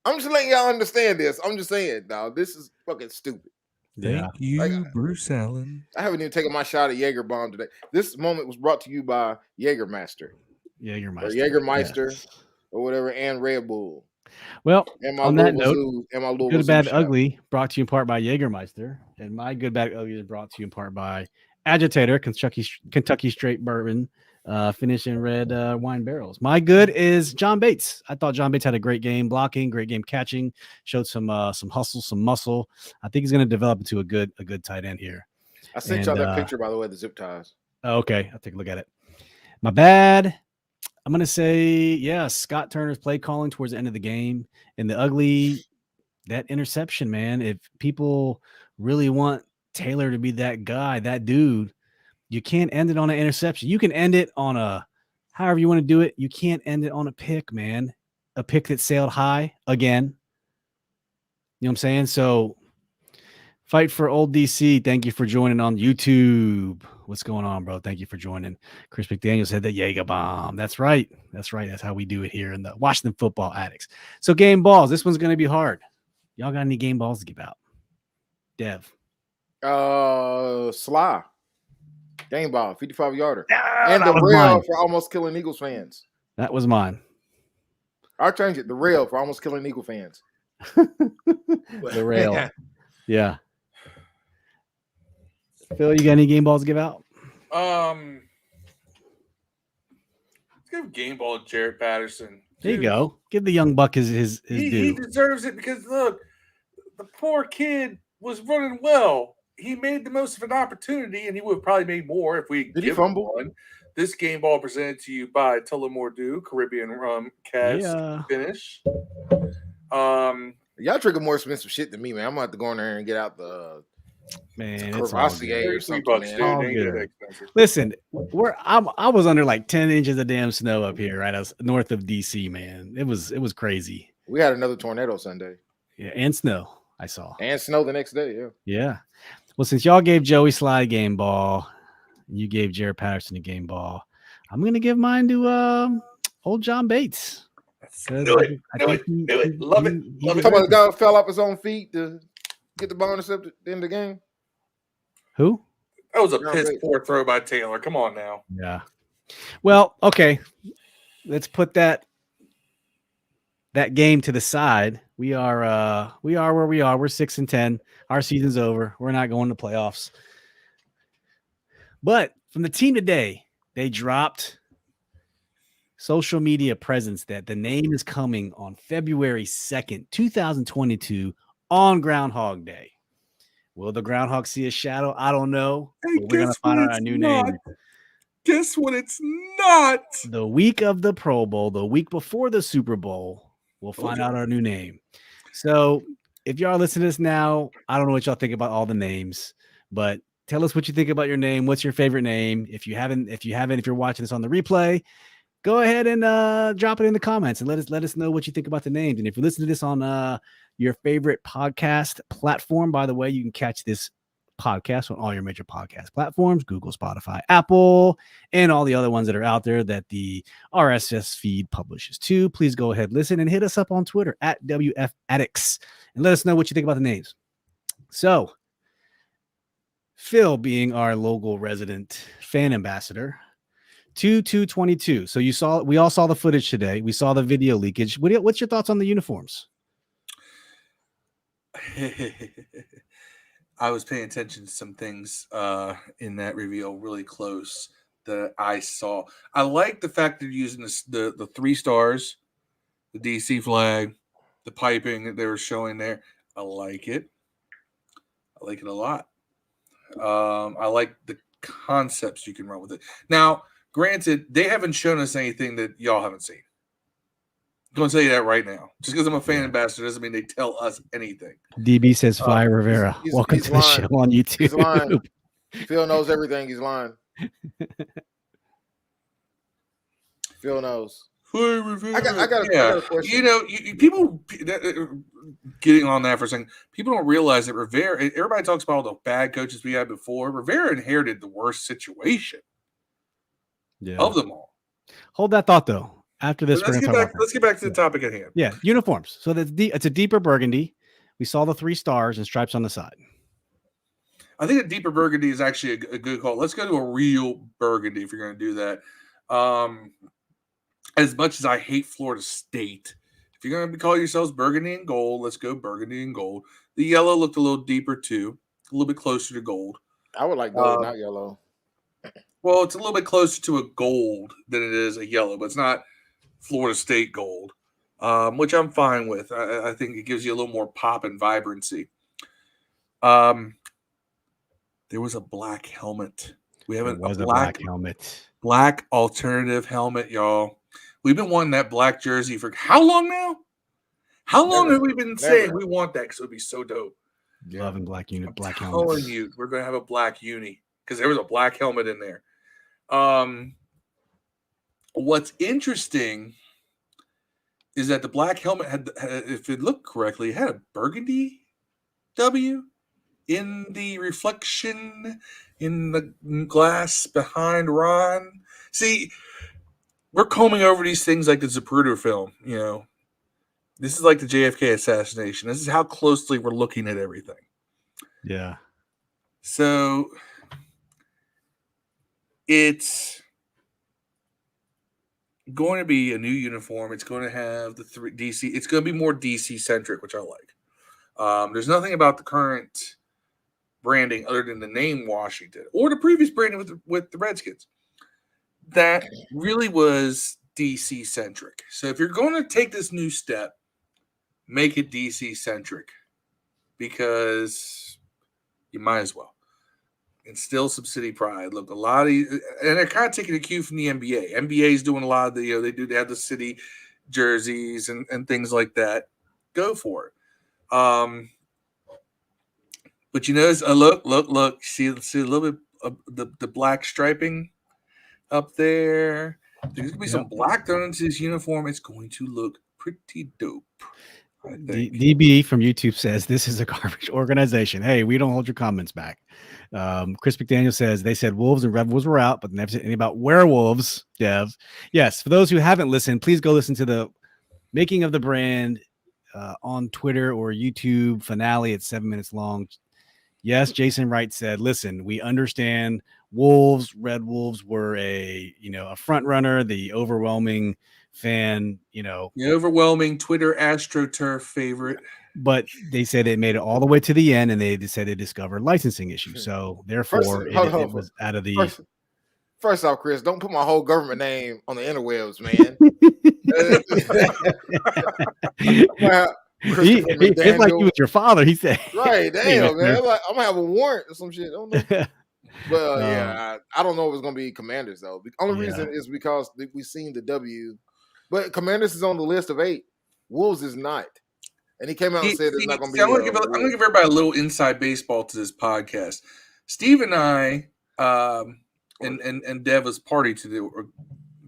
S3: I'm just letting y'all understand this. I'm just saying, dog. This is fucking stupid.
S4: Thank you, Bruce Allen.
S3: I haven't even taken my shot at Jaeger bomb today. This moment was brought to you by Jägermeister.
S1: Jägermeister,
S3: or whatever, and Red Bull.
S1: Well, on that note, Good, Bad, Ugly brought to you in part by Jägermeister, and my Good, Bad, Ugly is brought to you in part by Agitator, Kentucky Straight Bourbon, finished in red wine barrels. My good is John Bates. I thought John Bates had a great game blocking, great game catching, showed some hustle, some muscle. I think he's going to develop into a good tight end here.
S3: I sent y'all that picture, by the way, the zip ties.
S1: Oh, okay, I'll take a look at it. My bad. I'm going to say, Scott Turner's play calling towards the end of the game. And the ugly, that interception, man. If people really want Taylor to be that guy, that dude, you can't end it on an interception. You can end it on however you want to do it. You can't end it on a pick, man. A pick that sailed high again. You know what I'm saying? So, Fight for Old DC. Thank you for joining on YouTube. What's going on, bro? Thank you for joining. Chris McDaniel said the Jaeger bomb. That's right. That's how we do it here in the Washington Football Addicts. So game balls. This one's going to be hard. Y'all got any game balls to give out? Dev.
S3: Sly. Game ball, 55-yarder. And the rail for almost killing Eagles fans.
S1: That was mine.
S3: I'll change it. The rail for almost killing Eagle fans.
S1: The rail. Yeah. Phil, you got any game balls to give out?
S2: Let's give game ball to Jared Patterson.
S1: There you go. Give the young buck his due.
S2: He deserves it because look, the poor kid was running well. He made the most of an opportunity, and he would have probably made more if we
S3: did he fumble
S2: one. This game ball presented to you by Tullamore Dew Caribbean Rum Cask Finish.
S3: Y'all drinking more expensive shit than me, man. I'm gonna have to go in there and get out the
S1: Courvoisier
S3: or something, man.
S1: All good. Listen, I was under like 10 inches of damn snow up here, right? I was north of DC, man. It was crazy.
S3: We had another tornado Sunday.
S1: Yeah, and snow. I saw.
S3: And snow the next day, yeah.
S1: Yeah. Well, since y'all gave Joey Sly a game ball, you gave Jared Patterson a game ball, I'm gonna give mine to old John Bates.
S2: Do it. Love it.
S3: Talking about the guy who fell off his own feet to get the bonus at the end of the game.
S1: Who?
S2: That was a piss poor throw by Taylor. Come on now.
S1: Yeah. Well, okay. Let's put that game to the side. We are where we are. We're 6-10. Our season's over. We're not going to playoffs. But from the team today, they dropped social media presence that the name is coming on February 2nd, 2022 on Groundhog Day. Will the Groundhog see a shadow? I don't know.
S2: Hey,
S1: we're going to find out our new name.
S2: Guess what it's not?
S1: The week of the Pro Bowl, the week before the Super Bowl, we'll find out our new name. So if y'all listen to this now, I don't know what y'all think about all the names, but tell us what you think about your name. What's your favorite name? If you're watching this on the replay, go ahead and drop it in the comments and let us know what you think about the names. And if you listen to this on your favorite podcast platform, by the way, you can catch this podcast on all your major podcast platforms, Google, Spotify, Apple, and all the other ones that are out there that the RSS feed publishes to. Please go ahead, listen, and hit us up on Twitter at WF Addicts and let us know what you think about the names. So Phil, being our local resident fan ambassador, 2/2/22. So we all saw the footage today. We saw the video leakage. What's your thoughts on the uniforms?
S2: I was paying attention to some things in that reveal really close that I saw. I like the fact they're using the 3 stars, the DC flag, the piping that they were showing there. I like it. I like it a lot. I like the concepts you can run with it. Now, granted, they haven't shown us anything that y'all haven't seen. I'm going to tell you that right now. Just because I'm a fan ambassador doesn't mean they tell us anything.
S1: DB says Fire Rivera. Welcome to the show on YouTube.
S3: He's lying. Phil knows everything. He's lying. Phil knows. I got a question.
S2: You know, people getting on that for a second. People don't realize that Rivera. Everybody talks about all the bad coaches we had before. Rivera inherited the worst situation of them all.
S1: Hold that thought though. After this,
S2: let's get back to the topic at hand.
S1: Yeah, uniforms. So it's a deeper burgundy. We saw the 3 stars and stripes on the side.
S2: I think a deeper burgundy is actually a good call. Let's go to a real burgundy if you're going to do that. As much as I hate Florida State, if you're going to call yourselves burgundy and gold, let's go burgundy and gold. The yellow looked a little deeper too, a little bit closer to gold.
S3: I would like gold, not yellow.
S2: Well, it's a little bit closer to a gold than it is a yellow, but it's not Florida State gold, which I'm fine with. I think it gives you a little more pop and vibrancy. There was a black helmet. We have a black
S1: helmet.
S2: Black alternative helmet, y'all. We've been wanting that black jersey for how long now? How long have we been saying we want that? Because it would be so dope.
S1: Loving black unit, black
S2: helmet. I'm telling
S1: helmets.
S2: you, we're going to have a black uni because there was a black helmet in there. What's interesting is that the black helmet had, if it looked correctly, it had a burgundy W in the reflection in the glass behind Ron. See, we're combing over these things like the Zapruder film, you know. This is like the JFK assassination. This is how closely we're looking at everything.
S1: Yeah.
S2: So it's going to be a new uniform. It's going to have the 3 DC. It's going to be more DC centric, which I like. There's nothing about the current branding other than the name Washington or the previous branding with the Redskins. That really was DC centric. So if you're going to take this new step, make it DC centric because you might as well instill some city pride. Look, a lot of and they're kind of taking a cue from the NBA. NBA is doing a lot of the they have the city jerseys and things like that. Go for it. But you notice, look, see a little bit of the black striping up there. There's gonna be some black thrown into his uniform. It's going to look pretty dope.
S1: DB from YouTube says this is a garbage organization. Hey, we don't hold your comments back. Chris McDaniel says they said wolves and red wolves were out, but never said anything about werewolves. Dev, yes. For those who haven't listened, please go listen to the making of the brand on Twitter or YouTube finale. It's 7 minutes long. Yes, Jason Wright said, listen, we understand red wolves were a front runner, the overwhelming fan, the
S2: overwhelming Twitter AstroTurf favorite.
S1: But they said it made it all the way to the end and they said they discovered licensing issues. So therefore it was out of the
S3: First off, Chris, don't put my whole government name on the interwebs, man.
S1: It's like you with your father, he said.
S3: Right, damn, man. Like, I'm gonna have a warrant or some shit. I don't know. But I don't know if it's gonna be Commanders though. The only reason is because we've seen the W, but Commanders is on the list of 8. Wolves is not. And he came out and said it's not gonna be.
S2: I'm gonna give everybody a little inside baseball to this podcast. Steve and I, and Dev was party to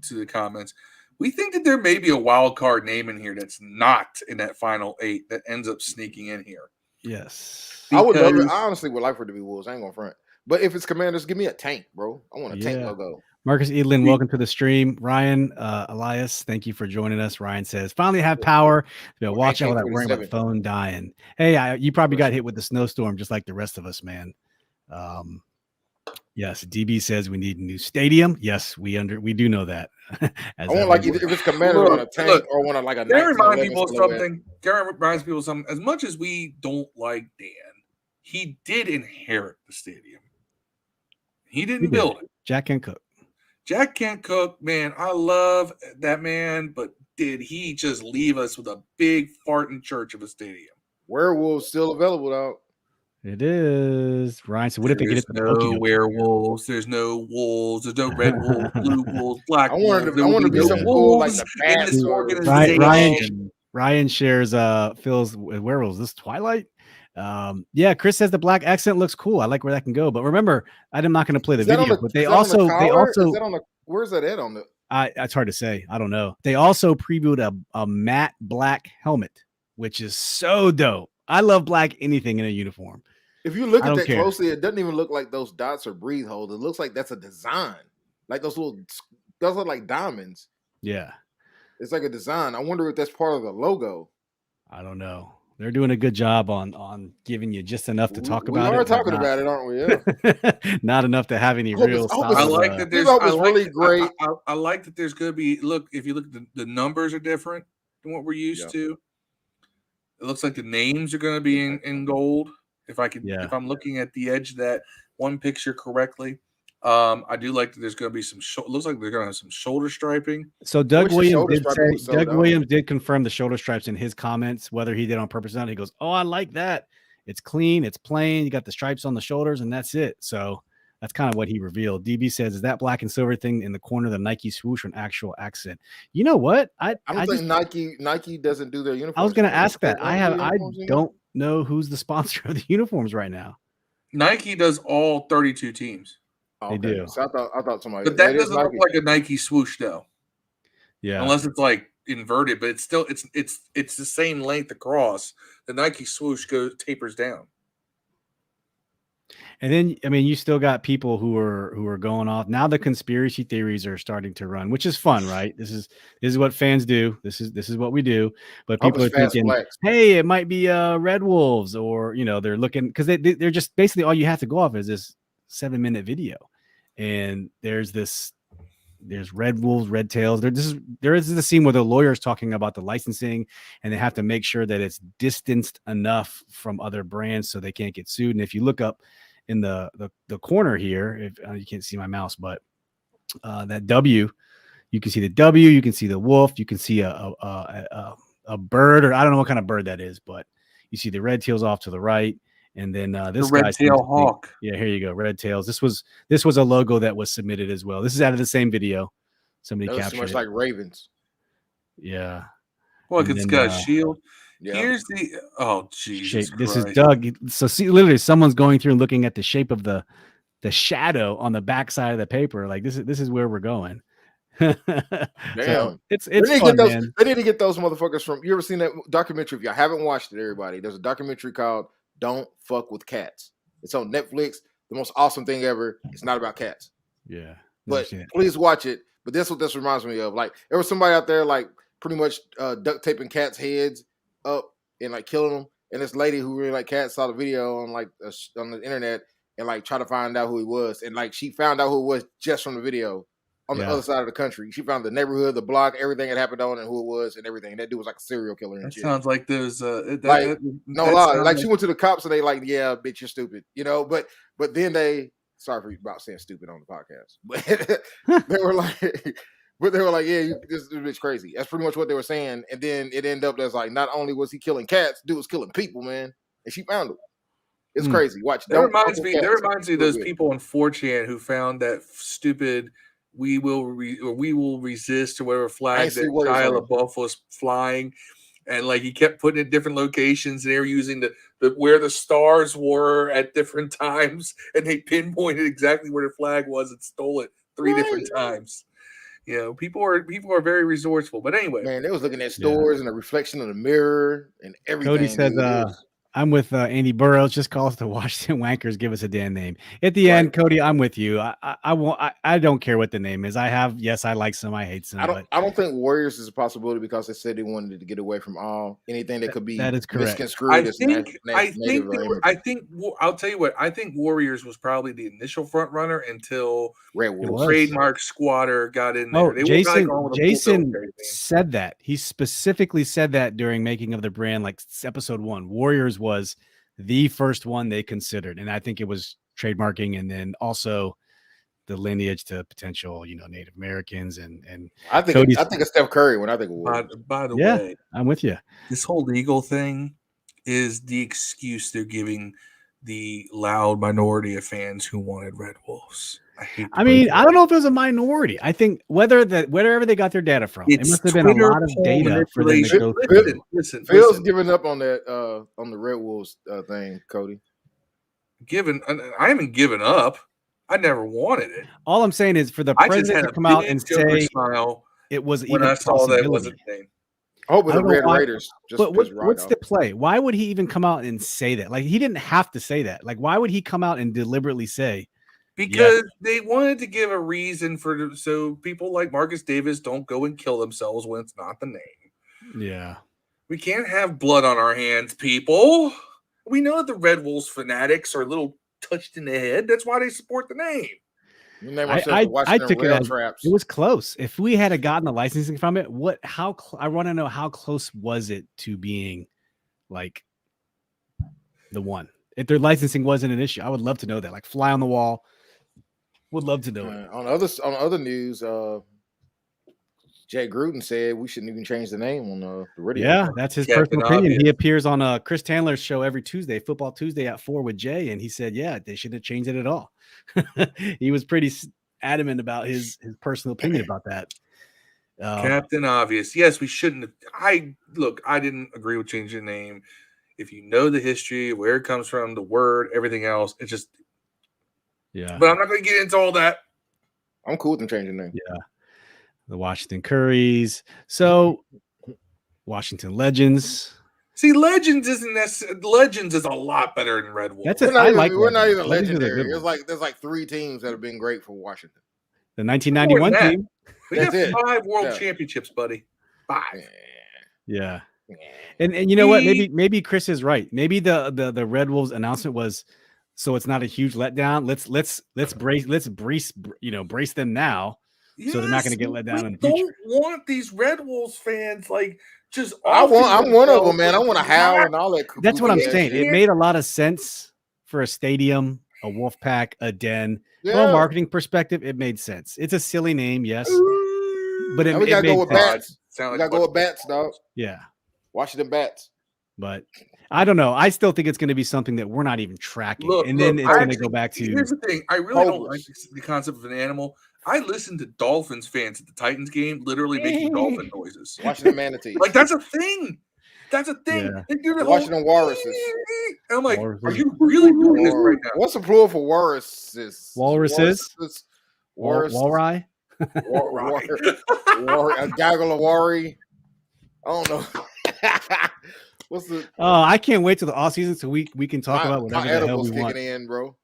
S2: the comments. We think that there may be a wild card name in here that's not in that final 8 that ends up sneaking in here.
S1: Yes.
S3: I would love it. I honestly would like for it to be Wolves. I ain't gonna front. But if it's Commanders, give me a tank, bro. I want a tank logo.
S1: Marcus Edlin, welcome to the stream. Ryan Elias, thank you for joining us. Ryan says, finally have power. Watch out with that worrying about the phone dying. Hey, you probably got hit with the snowstorm just like the rest of us, man. Yes, DB says we need a new stadium. Yes, we do know that.
S3: I want like if it's Commanders on a tank or want like a.
S2: Can I remind people of something? Reminds people of something. As much as we don't like Dan, he did inherit the stadium. He didn't build it.
S1: Jack Kent Cooke.
S2: Jack Kent Cooke, man, I love that man, but did he just leave us with a big farting church of a stadium?
S3: Werewolves still available out.
S1: It is. Ryan, so what if they get it?
S2: No werewolves. There's no wolves. There's no red wolves, blue wolves, black wolves.
S3: I want to be some cool like the
S2: bats organization.
S1: Ryan shares Phil's werewolves. This Twilight. Chris says the black accent looks cool. I like where that can go. But remember, I'm not going to play the video. But they also
S3: where's that at on the?
S1: It's hard to say. I don't know. They also previewed a matte black helmet, which is so dope. I love black anything in a uniform.
S3: If you look at that closely, it doesn't even look like those dots or breathe holes. It looks like that's a design. Like those look like diamonds.
S1: Yeah.
S3: It's like a design. I wonder if that's part of the logo.
S1: I don't know. They're doing a good job on giving you just enough to talk about it.
S3: We are talking about it, aren't we? Yeah.
S1: Not enough to have any real solid.
S2: I like that there's
S3: really great.
S2: I like that there's going to be, if you look at the numbers are different than what we're used to. It looks like the names are going to be in gold. If I'm looking at the edge of that one picture correctly, I do like that. There's going to be some. Looks like they're going to have some shoulder striping.
S1: So Doug Williams did confirm the shoulder stripes in his comments, whether he did on purpose or not. He goes, "Oh, I like that. It's clean. It's plain. You got the stripes on the shoulders, and that's it." So that's kind of what he revealed. DB says, "Is that black and silver thing in the corner of the Nike swoosh or an actual accent?" You know what?
S3: I don't think Nike doesn't do their uniforms.
S1: I was going to ask that. I don't know who's the sponsor of the uniforms right now.
S2: Nike does all 32 teams.
S3: They do. So I thought somebody.
S2: But that doesn't look like a Nike swoosh though.
S1: Yeah.
S2: Unless it's like inverted, but it's still it's the same length across. The Nike swoosh tapers down.
S1: And then, you still got people who are going off. Now the conspiracy theories are starting to run, which is fun, right? This is what fans do. This is what we do. But people are thinking, hey, it might be Red Wolves, or they're looking because they're just basically all you have to go off is this 7-minute video, and there's this there's red wolves, red tails. There is the scene where the lawyer's talking about the licensing, and they have to make sure that it's distanced enough from other brands so they can't get sued. And if you look up in the corner here, if you can't see my mouse, but that W, you can see the W, you can see the wolf, you can see a bird, or I don't know what kind of bird that is, but you see the red tails off to the right. And then this
S2: the red tail hawk.
S1: Yeah, here you go. Red tails. This was a logo that was submitted as well. This is out of the same video. Somebody captured
S3: too much
S1: it.
S3: Like ravens.
S1: Yeah.
S2: Look, it's got a shield.
S3: Yeah.
S2: Here's the Jesus
S1: shape. This
S2: Christ.
S1: is Doug. So see, literally, someone's going through and looking at the shape of the shadow on the back side of the paper. Like this is where we're going.
S3: Damn,
S1: so it's
S3: they need
S1: fun,
S3: man. They need to get those motherfuckers from. You ever seen that documentary? If y'all haven't watched it, everybody, there's a documentary called "Don't Fuck with Cats." It's on Netflix. The most awesome thing ever. It's not about cats.
S1: Yeah,
S3: but please watch it. But that's what this reminds me of. Like there was somebody out there like pretty much duct taping cats' heads up and like killing them. And this lady who really like cats saw the video on like on the internet and like try to find out who he was. And like she found out who it was just from the video. On the other side of the country, she found the neighborhood, the block, everything that happened on, and who it was, and everything. That dude was like a serial killer. And
S2: that
S3: shit.
S2: Sounds like those.
S3: No lie. Like she went to the cops and they like, yeah, bitch, you're stupid, you know. But then they, sorry for about saying stupid on the podcast, but they were like, yeah, this bitch crazy. That's pretty much what they were saying. And then it ended up as like, not only was he killing cats, dude was killing people, man. And she found him. It's crazy. Watch.
S2: That reminds me of those people on 4chan who found that stupid. We will resist or whatever flag that Shia LaBeouf was flying, and like he kept putting it in different locations. And they were using the where the stars were at different times, and they pinpointed exactly where the flag was and stole it 3 different times. You know, people are very resourceful. But anyway,
S3: man, they was looking at stores and the reflection of the mirror and everything.
S1: Cody says, I'm with Andy Burroughs. Just call us the Washington Wankers. Give us a damn name. At the end, Cody, I'm with you. I don't care what the name is. I like some. I hate some.
S3: I don't think Warriors is a possibility because they said they wanted to get away from anything that could be
S1: that is correct.
S3: Misconstrued.
S2: I think I'll tell you what. I think Warriors was probably the initial front runner until trademark squatter got in there.
S1: Jason said that. He specifically said that during making of the brand, like episode 1. Warriors was the first one they considered, and I think it was trademarking, and then also the lineage to potential, Native Americans and
S3: I think it's Steph Curry when I think of Warriors.
S2: By the way,
S1: I'm with you.
S2: This whole legal thing is the excuse they're giving the loud minority of fans who wanted Red Wolves.
S1: I mean, I don't know if it was a minority. I think wherever they got their data from, it must have been a lot of data for them to go through.
S3: Listen, Phil's giving up on that on the Red Wolves thing, Cody.
S2: I haven't given up. I never wanted it.
S1: All I'm saying is for the president to come out and say it was
S2: when I saw that wasn't the name.
S3: I hope the Red Raiders.
S1: But what's the play? Why would he even come out and say that? Like he didn't have to say that. Like why would he come out and deliberately say?
S2: Because they wanted to give a reason so people like Marcus Davis don't go and kill themselves when it's not the name.
S1: Yeah.
S2: We can't have blood on our hands, people. We know that the Red Wolves fanatics are a little touched in the head. That's why they support the name.
S1: I took it as it was close. If we had gotten the licensing from it, I want to know how close was it to being like the one? If their licensing wasn't an issue, I would love to know that. Like fly on the wall. Would love to know it.
S3: On other news, Jay Gruden said we shouldn't even change the name on the radio.
S1: Yeah, that's his personal opinion. He appears on Chris Tandler's show every Tuesday, Football Tuesday at 4 with Jay, and he said, yeah, they shouldn't have changed it at all. He was pretty adamant about his personal opinion about that.
S2: Captain Obvious. Yes, we shouldn't have. I didn't agree with changing the name. If you know the history, where it comes from, the word, everything else, it's just.
S1: Yeah.
S2: But I'm not going to get into all that.
S3: I'm cool with them changing the name.
S1: Yeah. The Washington Curries. So, Washington Legends.
S2: See, Legends isn't necessarily. Legends is a lot better than Red Wolves.
S3: We're not even legendary. There's like 3 teams that have been great for Washington.
S1: The 1991 team.
S2: We got 5 world championships, buddy. 5.
S1: Yeah. And you know what? Maybe Chris is right. Maybe the Red Wolves announcement was so it's not a huge letdown. Let's brace them now. so they're not going to get let down in the
S2: future.
S1: future.
S2: Don't want these Red Wolves fans like just.
S3: I'm one of them, man. I want to howl and all that.
S1: That's what I'm saying.
S3: Shit.
S1: It made a lot of sense for a stadium, a wolf pack, a den.
S3: Yeah.
S1: From a marketing perspective, it made sense. It's a silly name, yes, but
S3: we gotta go with bats. We
S2: Like
S3: gotta go with bats, dog.
S1: Yeah,
S3: Washington bats.
S1: but I don't know. I still think it's going to be something that we're not even tracking, and then it's going to go back to.
S2: Here's the thing: I really don't like the concept of an animal. I listen to Dolphins fans at the Titans game, literally making dolphin noises.
S3: Watching the manatee.
S2: Like that's a thing. That's a thing.
S1: Yeah.
S2: They do the
S3: Watching the walruses.
S2: And I'm like, are you really doing this right now?
S3: What's the plural for walruses?
S1: Walruses?
S3: Walrus. A gaggle of worry. I don't know. What's the?
S1: Oh, I can't wait till the off season so we can talk about whatever the hell we want.
S3: Kicking in, bro.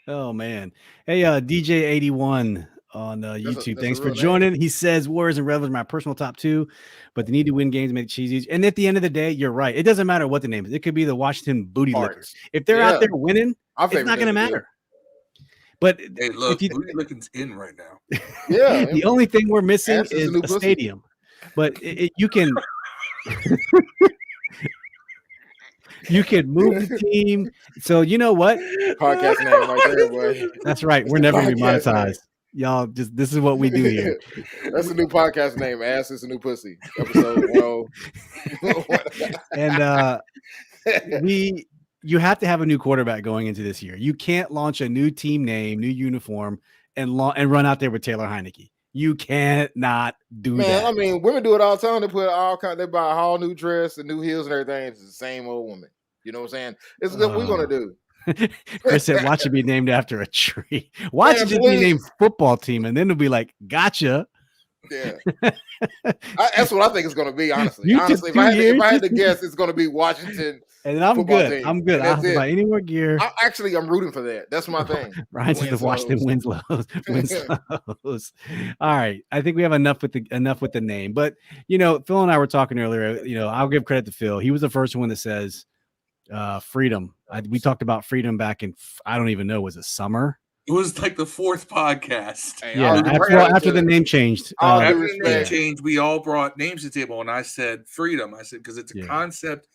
S1: Oh man. Hey, DJ81 on YouTube. Thanks for joining. He says Warriors and Rebels are my personal top 2, but they need to win games to make cheesy. And at the end of the day, you're right. It doesn't matter what the name is. It could be the Washington Booty Lickers. If they're out there winning, it's not going to matter. But
S2: hey, look, Booty Licking's in right now.
S3: Yeah.
S1: The only thing we're missing is a stadium. But you can you can move the team. So you know what?
S3: Podcast name right there, boy.
S1: That's right. We're never going to be monetized. Y'all, just this is what we do here.
S3: That's a new podcast name. Ass is a new pussy. Episode 1.
S1: And you have to have a new quarterback going into this year. You can't launch a new team name, new uniform, and run out there with Taylor Heineke. You can't not do that.
S3: I mean, women do it all the time. They put they buy a whole new dress and new heels and everything. It's the same old woman. You know what I'm saying? It's what we're gonna do.
S1: Chris said, "Watch it be named after a tree. Watch it just be named football team, and then it'll be like, gotcha."
S3: Yeah, that's what I think it's gonna be. Honestly, if I had to guess, it's gonna be Washington.
S1: And I'm good.
S3: Team.
S1: I'm good. I don't have to buy any more gear.
S3: I'm rooting for that. That's my thing.
S1: Ryan says the Washington Winslows. All right. I think we have enough with the name. But Phil and I were talking earlier. I'll give credit to Phil. He was the first one that says freedom. We talked about freedom back in I don't even know, was it summer?
S2: It was like the 4th podcast.
S1: After the name changed.
S2: After the name changed, we all brought names to the table, and I said freedom. I said because it's a concept.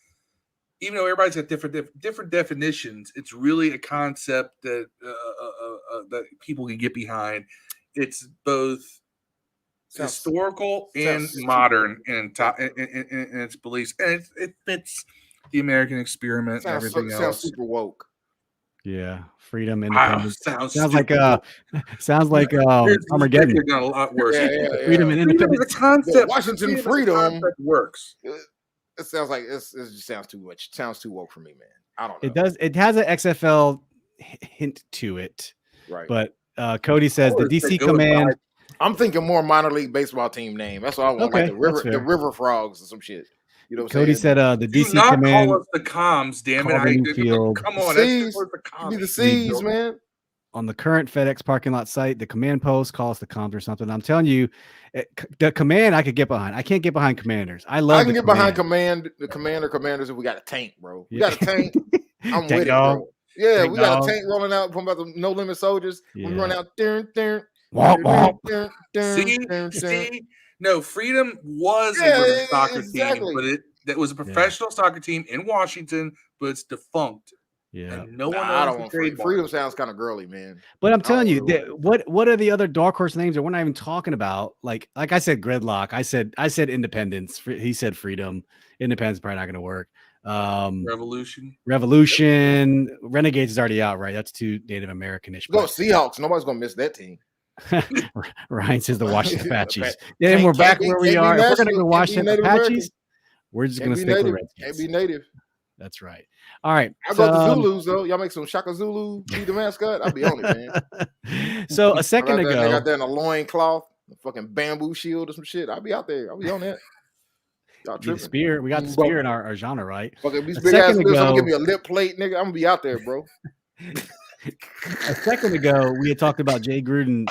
S2: Even though everybody's got different definitions, it's really a concept that that people can get behind. It's both historical and modern in its beliefs, and it fits the American experiment and everything else.
S3: Sounds super woke.
S1: Yeah, freedom, independence. Sounds like Armageddon.
S2: Got a lot worse.
S3: Yeah.
S1: Freedom and independence.
S2: The concept,
S3: Washington freedom
S2: works.
S3: It sounds like it just sounds too much. It sounds too woke for me, man. I don't know.
S1: It does. It has an XFL hint to it,
S3: right?
S1: But Cody says the DC Command.
S3: I'm thinking more minor league baseball team name. That's what I want.
S1: Okay,
S3: like the River Frogs or some shit. You know what I'm
S1: Cody
S3: saying?
S1: said the DC
S2: not
S1: Command.
S2: Call us the Comms, damn it! Come on,
S3: Seas,
S2: the Comms.
S3: Be the Seas, man.
S1: On the current FedEx parking lot site, the command post calls the comms or something. I'm telling you, the command I could get behind. I can't get behind commanders. I can
S3: get behind commanders if we got a tank, bro. We got a tank. I'm with it, bro. Yeah, we got a tank rolling out from about the No Limit Soldiers. We run out there.
S2: See? No, Freedom was a women's soccer team, but that was a professional soccer team in Washington, but it's defunct.
S1: Yeah,
S2: and no one.
S3: I don't want freedom. Sounds kind of girly, man.
S1: But I'm telling you, what are the other dark horse names that we're not even talking about? Like I said, Gridlock. I said Independence. He said Freedom. Independence is probably not going to work. Revolution. Renegades is already out, right? That's too Native American-ish.
S3: Go Seahawks. Nobody's going to miss that team.
S1: Ryan says the Washington Apaches. And we're back where we are. If we're going to go Washington Apaches, we're just going to stick with Redskins.
S3: Can't be native.
S1: That's right. All right.
S3: I go to Zulus though. Y'all make some Shaka Zulu be the mascot. I'll be on it, man.
S1: So a second ago,
S3: I got that in a loincloth, a fucking bamboo shield or some shit. I'll be out there. I'll be on that. Y'all tripping.
S1: Spear. We got the spear in our genre, right?
S3: Fucking these big ass lips. I'm gonna give me a lip plate, nigga. I'm gonna be out there, bro.
S1: A second ago, we had talked about Jay Gruden.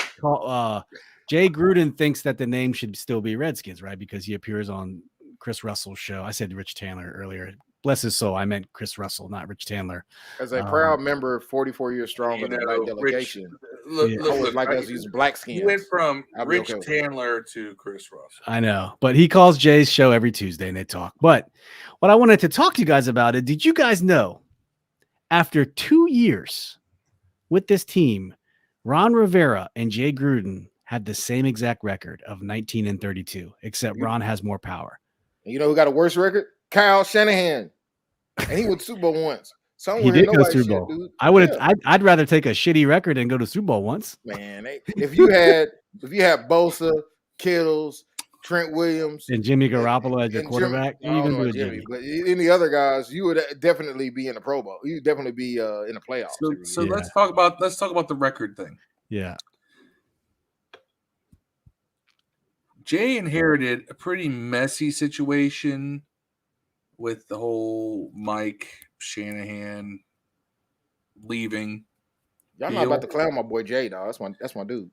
S1: Jay Gruden thinks that the name should still be Redskins, right? Because he appears on Chris Russell's show. I said Rich Taylor earlier. bless his soul. I meant Chris Russell, not Rich Tandler.
S3: As a proud member, 44 years strong in the black delegation.
S2: Look,
S3: I always like us using black skins.
S2: You went from Rich
S3: okay
S2: Tandler to Chris Russell.
S1: I know, but he calls Jay's show every Tuesday and they talk. But what I wanted to talk to you guys about is, did you guys know after 2 years with this team, Ron Rivera and Jay Gruden had the same exact record of 19-32, except Ron has more power.
S3: You know who got a worse record? Kyle Shanahan. And he went to Super Bowl once.
S1: He did go to Super Bowl. Dude. I'd rather take a shitty record and go to Super Bowl once.
S3: Man, if you had Bosa, Kittles, Trent Williams,
S1: and Jimmy Garoppolo as your quarterback,
S3: I don't know Jimmy, but any other guys, you would definitely be in the Pro Bowl. You'd definitely be in the playoffs.
S2: So let's talk about the record thing.
S1: Yeah.
S2: Jay inherited a pretty messy situation with the whole Mike Shanahan leaving.
S3: Y'all not about to clown my boy Jay, dog. That's my dude.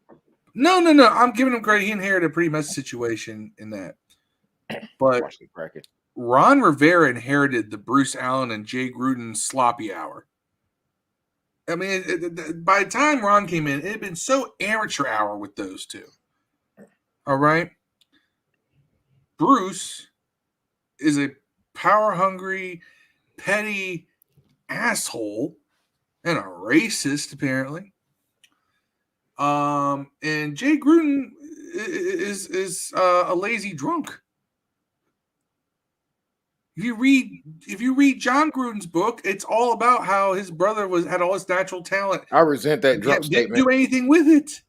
S2: No. I'm giving him credit. He inherited a pretty messy situation in that. But Ron Rivera inherited the Bruce Allen and Jay Gruden sloppy hour. I mean, by the time Ron came in, it had been so amateur hour with those two. All right. Bruce is a power-hungry, petty asshole and a racist, apparently. And Jay Gruden is a lazy drunk. If you read John Gruden's book, it's all about how his brother had all his natural talent.
S3: I resent that drunk statement.
S2: Didn't do anything with it.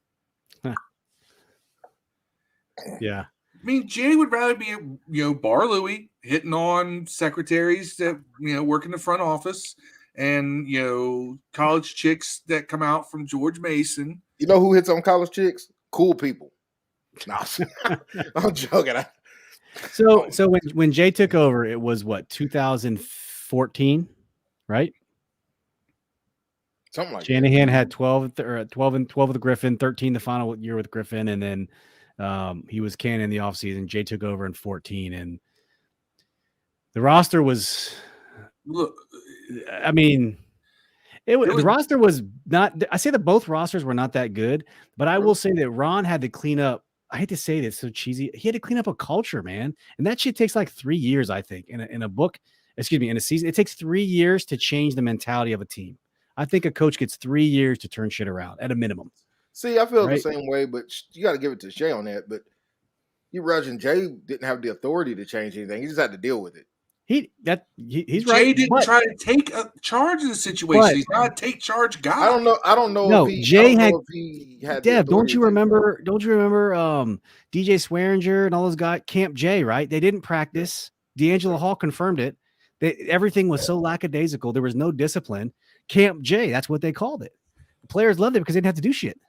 S1: Yeah.
S2: I mean, Jay would rather be, Bar Louie, hitting on secretaries that, work in the front office and, college chicks that come out from George Mason.
S3: You know who hits on college chicks? Cool people. No, I'm joking.
S1: So when Jay took over, it was what, 2014, right?
S3: Something like
S1: Shanahan had 12 with the Griffin, 13 the final year with Griffin, and then he was canning in the offseason. Jay took over in 14, and the roster was, I mean, the roster was not, I say that both rosters were not that good, but I will say that Ron had to clean up. I hate to say this, so cheesy. He had to clean up a culture, man. And that shit takes like 3 years, I think, in a season. It takes 3 years to change the mentality of a team. I think a coach gets 3 years to turn shit around at a minimum.
S3: See, I feel the same way, but you got to give it to Jay on that. But you imagine Jay didn't have the authority to change anything. He just had to deal with it.
S1: He's right.
S2: Jay didn't try to take charge of the situation. He's not a take charge guy.
S3: I don't know.
S1: No,
S3: Jay had.
S1: Dev, don't you remember? DJ Swearinger and all those guys, Camp Jay, right? They didn't practice. D'Angelo Hall confirmed it. Everything was so lackadaisical. There was no discipline. Camp Jay, that's what they called it. The players loved it because they didn't have to do shit.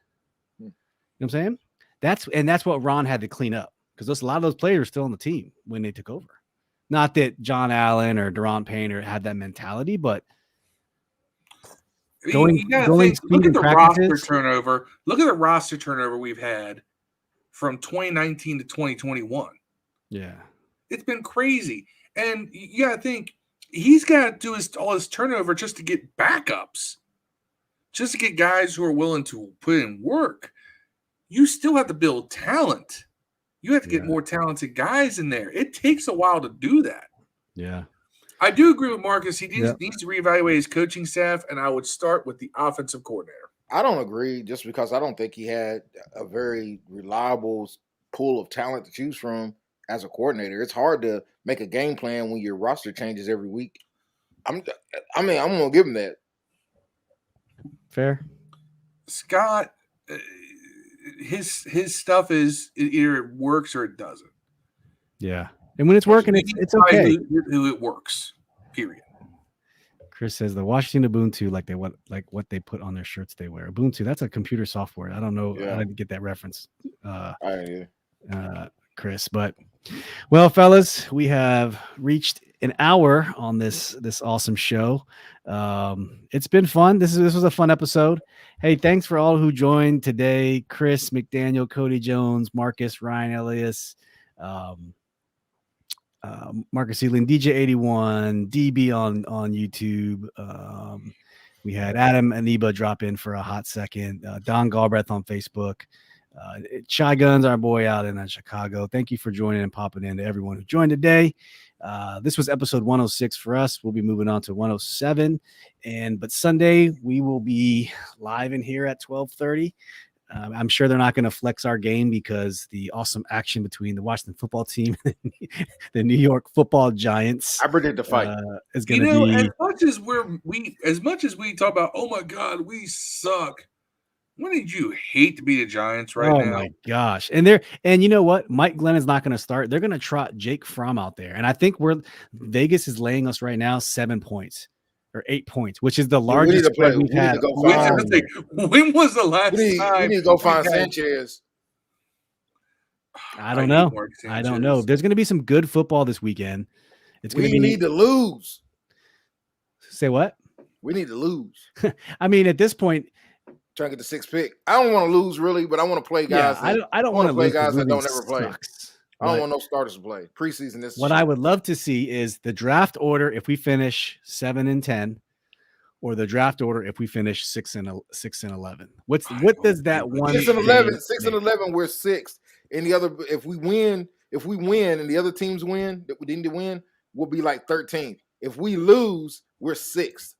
S1: You know what I'm saying? That's what Ron had to clean up, because a lot of those players are still on the team when they took over. Not that John Allen or Deron Payne had that mentality, but
S2: look at the roster turnover. Look at the roster turnover we've had from 2019 to 2021.
S1: Yeah,
S2: it's been crazy, and you got to think he's got to do all his turnover just to get backups, just to get guys who are willing to put in work. You still have to build talent. You have to get more talented guys in there. It takes a while to do that.
S1: Yeah.
S2: I do agree with Marcus. He needs to reevaluate his coaching staff, and I would start with the offensive coordinator.
S3: I don't agree, just because I don't think he had a very reliable pool of talent to choose from as a coordinator. It's hard to make a game plan when your roster changes every week. I'm going to give him that.
S1: Fair.
S2: Scott, his stuff is either it works or it doesn't.
S1: Yeah, and when it's working, it's okay.
S2: Who it works. Period.
S1: Chris says the Washington Ubuntu, like what they put on their shirts they wear. Ubuntu, that's a computer software. I don't know. I didn't get that reference. Chris, but well, fellas, we have reached an hour on this awesome show. It's been fun. This was a fun episode. Hey, thanks for all who joined today. Chris, McDaniel, Cody Jones, Marcus, Ryan Elias, Marcus Sealing, DJ81, DB on YouTube. We had Adam Aniba drop in for a hot second. Don Galbraith on Facebook. Shy Guns, our boy out in Chicago. Thank you for joining and popping in to everyone who joined today. This was episode 106 for us. We'll be moving on to 107. But Sunday, we will be live in here at 12:30. I'm sure they're not going to flex our game because the awesome action between the Washington football team and the New York Football Giants.
S3: I predict the fight
S1: is going to be
S2: as much as we talk about. Oh my God, we suck. Wouldn't you hate to be the Giants right now?
S1: Oh my gosh! And you know what? Mike Glenn is not going to start. They're going to trot Jake Fromm out there, and I think Vegas is laying us right now 7 points. Or 8 points, which is the largest spread we've had.
S2: When was the last time?
S3: We need to go find Sanchez.
S1: I don't know. I don't know. There's going to be some good football this weekend.
S3: We need to lose.
S1: Say what?
S3: We need to lose.
S1: I mean, at this point,
S3: trying to get the 6th pick. I don't want to lose really, but I want to play guys.
S1: Yeah, I don't want to
S3: play guys that don't ever
S1: sucks.
S3: play. I don't want no starters to play preseason.
S1: What I would love to see is the draft order if we finish 7-10, or the draft order if we finish 6-11. What does that one?
S3: 6-11. 6-11. We're 6th. And the other, if we win, and the other teams win that we didn't win, we'll be like 13th. If we lose, we're 6th.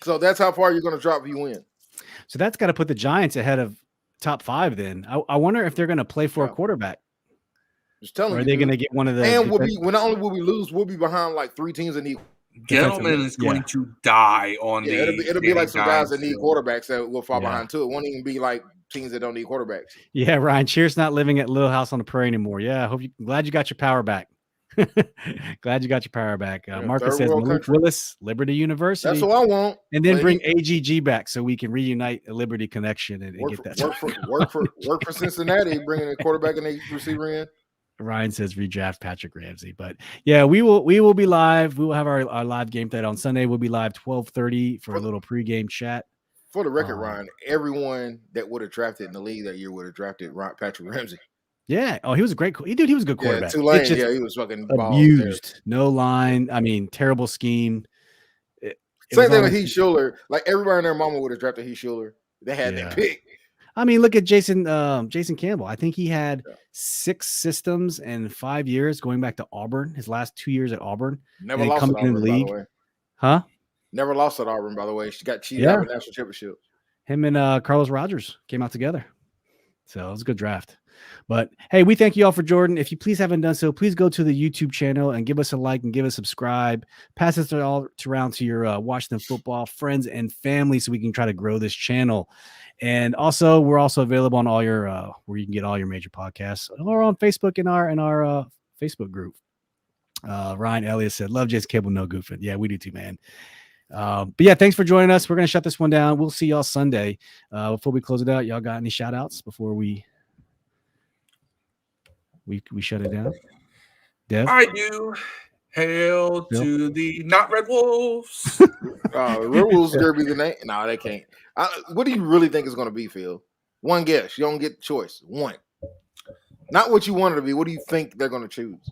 S3: So that's how far you're going to drop if you win.
S1: So that's got to put the Giants ahead of top 5. Then I wonder if they're going to play for a quarterback.
S3: Just telling you,
S1: are they going to get one of the?
S3: And not only will we lose, we'll be behind like 3 teams that need.
S2: Gettleman is going to die on
S3: it'll be like some guys that need quarterbacks that will fall behind too. It won't even be like teams that don't need quarterbacks.
S1: Yeah, Ryan Cheers not living at Little House on the Prairie anymore. Yeah, glad you got your power back. Glad you got your power back. Marcus says Malik Willis, Liberty University.
S3: That's what I want.
S1: And then bring AGG back so we can reunite a Liberty connection and get that.
S3: Work for Cincinnati, bringing a quarterback and a receiver in.
S1: Ryan says redraft Patrick Ramsey, but yeah, we will be live. We will have our live game night on Sunday. We'll be live 12:30 for a little pregame chat.
S3: For the record, Ryan, everyone that would have drafted in the league that year would have drafted Patrick Ramsey.
S1: Yeah. Oh, he was a great. Dude, he was a good quarterback.
S3: Tulane, he was fucking
S1: abused. No line. I mean, terrible scheme.
S3: Same thing with Heath Schuler. Like everybody and their mama would have drafted Heath Schuler. They had that pick.
S1: I mean, look at Jason Campbell. I think he had 6 systems in 5 years going back to Auburn. His last 2 years at Auburn.
S3: Never lost at Auburn, by the way.
S1: Huh?
S3: Never lost at Auburn, by the way. She got cheated out of a national championship.
S1: Him and Carlos Rogers came out together. So it was a good draft. But hey, we thank you all for Jordan. If you please haven't done so, please go to the YouTube channel and give us a like and give us a subscribe. Pass this all around to your Washington football friends and family so we can try to grow this channel. And also, we're also available on all your where you can get all your major podcasts, or on Facebook in our Facebook group. Ryan Elliott said, "Love Jason Cable, no goofing." Yeah, we do too, man. But yeah, thanks for joining us. We're gonna shut this one down. We'll see y'all Sunday. Before we close it out, y'all got any shout outs before we shut it down? Dev?
S2: I do. Hail to the not Red Wolves.
S3: Red Wolves are going to be the name. No, they can't. What do you really think it's going to be, Phil? One guess. You don't get the choice. One. Not what you want it to be. What do you think they're going to choose?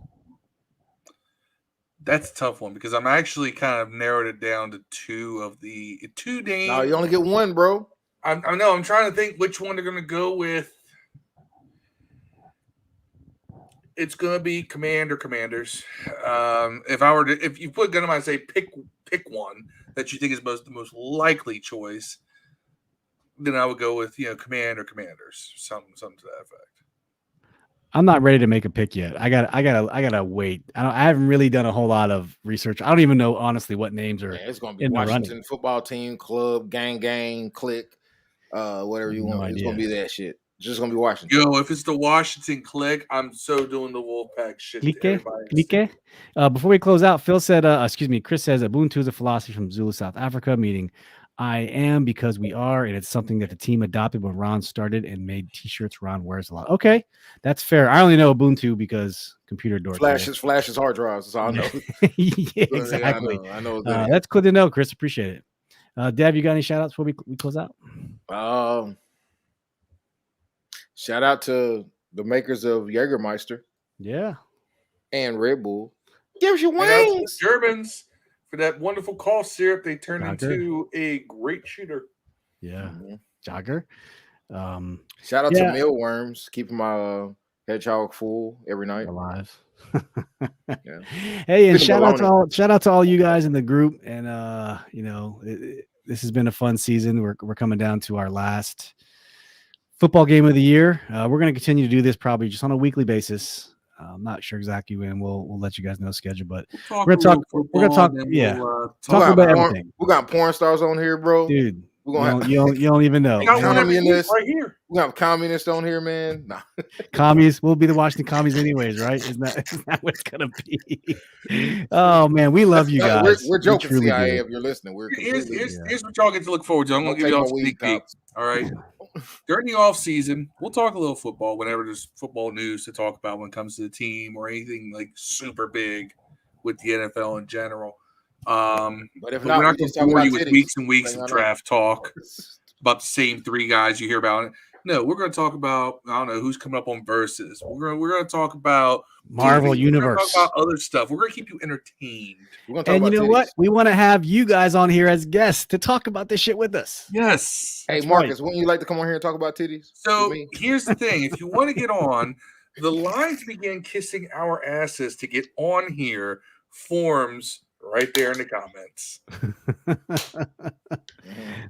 S2: That's a tough one because I'm actually kind of narrowed it down to 2 names.
S3: No, you only get one, bro.
S2: I know. I'm trying to think which one they're going to go with. It's gonna be Commanders. If you put gun to mind, say pick one that you think is the most likely choice, then I would go with Commanders, something to that effect.
S1: I'm not ready to make a pick yet. I gotta wait. I haven't really done a whole lot of research. I don't even know honestly what names are.
S3: It's gonna be Washington football team, club, gang, click, whatever you want. It's gonna be that shit. Just gonna be Washington.
S2: Yo, if it's the Washington click, I'm so doing the Wolfpack shit.
S1: Clique. Before we close out, Phil said, Chris says Ubuntu is a philosophy from Zulu, South Africa, meaning I am because we are, and it's something that the team adopted when Ron started and made t-shirts Ron wears a lot. Okay, that's fair. I only know Ubuntu because computer door
S3: flashes hard drives. That's all I know.
S1: Yeah, exactly.
S3: I know
S1: that's good to know, Chris. Appreciate it. Dev, you got any shout outs before we close out?
S3: Shout out to the makers of Jägermeister.
S1: Yeah.
S3: And Red Bull gives you
S2: And out to the
S3: wings.
S2: Germans for that wonderful cough syrup they turned
S1: Jogger.
S2: into a great shooter.
S1: Yeah. Jogger.
S3: Shout out to mealworms, keeping my hedgehog full every night.
S1: Alive. Hey, and shout out to all you guys in the group. And this has been a fun season. We're coming down to our last football game of the year. We're going to continue to do this probably just on a weekly basis. I'm not sure exactly when. We'll let you guys know the schedule, but we're gonna talk. Talk about everything.
S3: We got porn stars on here, bro.
S1: Dude, you don't even know.
S3: Communists right here. We got communists on here, man. Nah.
S1: Commies. We'll be the Washington commies anyways, right? Isn't that what it's gonna be? Oh man, we love you guys.
S3: We're joking, CIA. If you're listening,
S2: here's what y'all get to look forward to. I'm gonna give y'all a sneak peek. All right. During the off season, we'll talk a little football whenever there's football news to talk about when it comes to the team or anything like super big with the NFL in general.
S3: But if
S2: we're not going to bore you with weeks and weeks of draft talk about the same three guys you hear about. No, we're going to talk about, I don't know, who's coming up on Versus. We're going to talk about
S1: Marvel Universe.
S2: We're going to talk about other stuff. We're going to keep you entertained.
S1: And you know what? We want to have you guys on here as guests to talk about this shit with us.
S2: Yes.
S3: Hey, Marcus, wouldn't you like to come on here and talk about titties?
S2: So here's the thing. If you want to get on, the line to begin kissing our asses to get on here forms right there in the comments.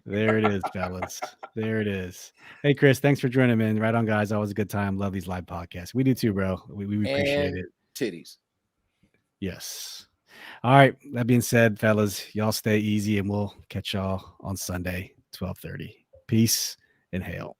S1: There it is, fellas. There it is. Hey, Chris, thanks for joining in. Right on, guys. Always a good time. Love these live podcasts. We do too, bro. We appreciate it.
S3: Titties.
S1: Yes. All right. That being said, fellas, y'all stay easy, and we'll catch y'all on Sunday, 12:30. Peace and hail.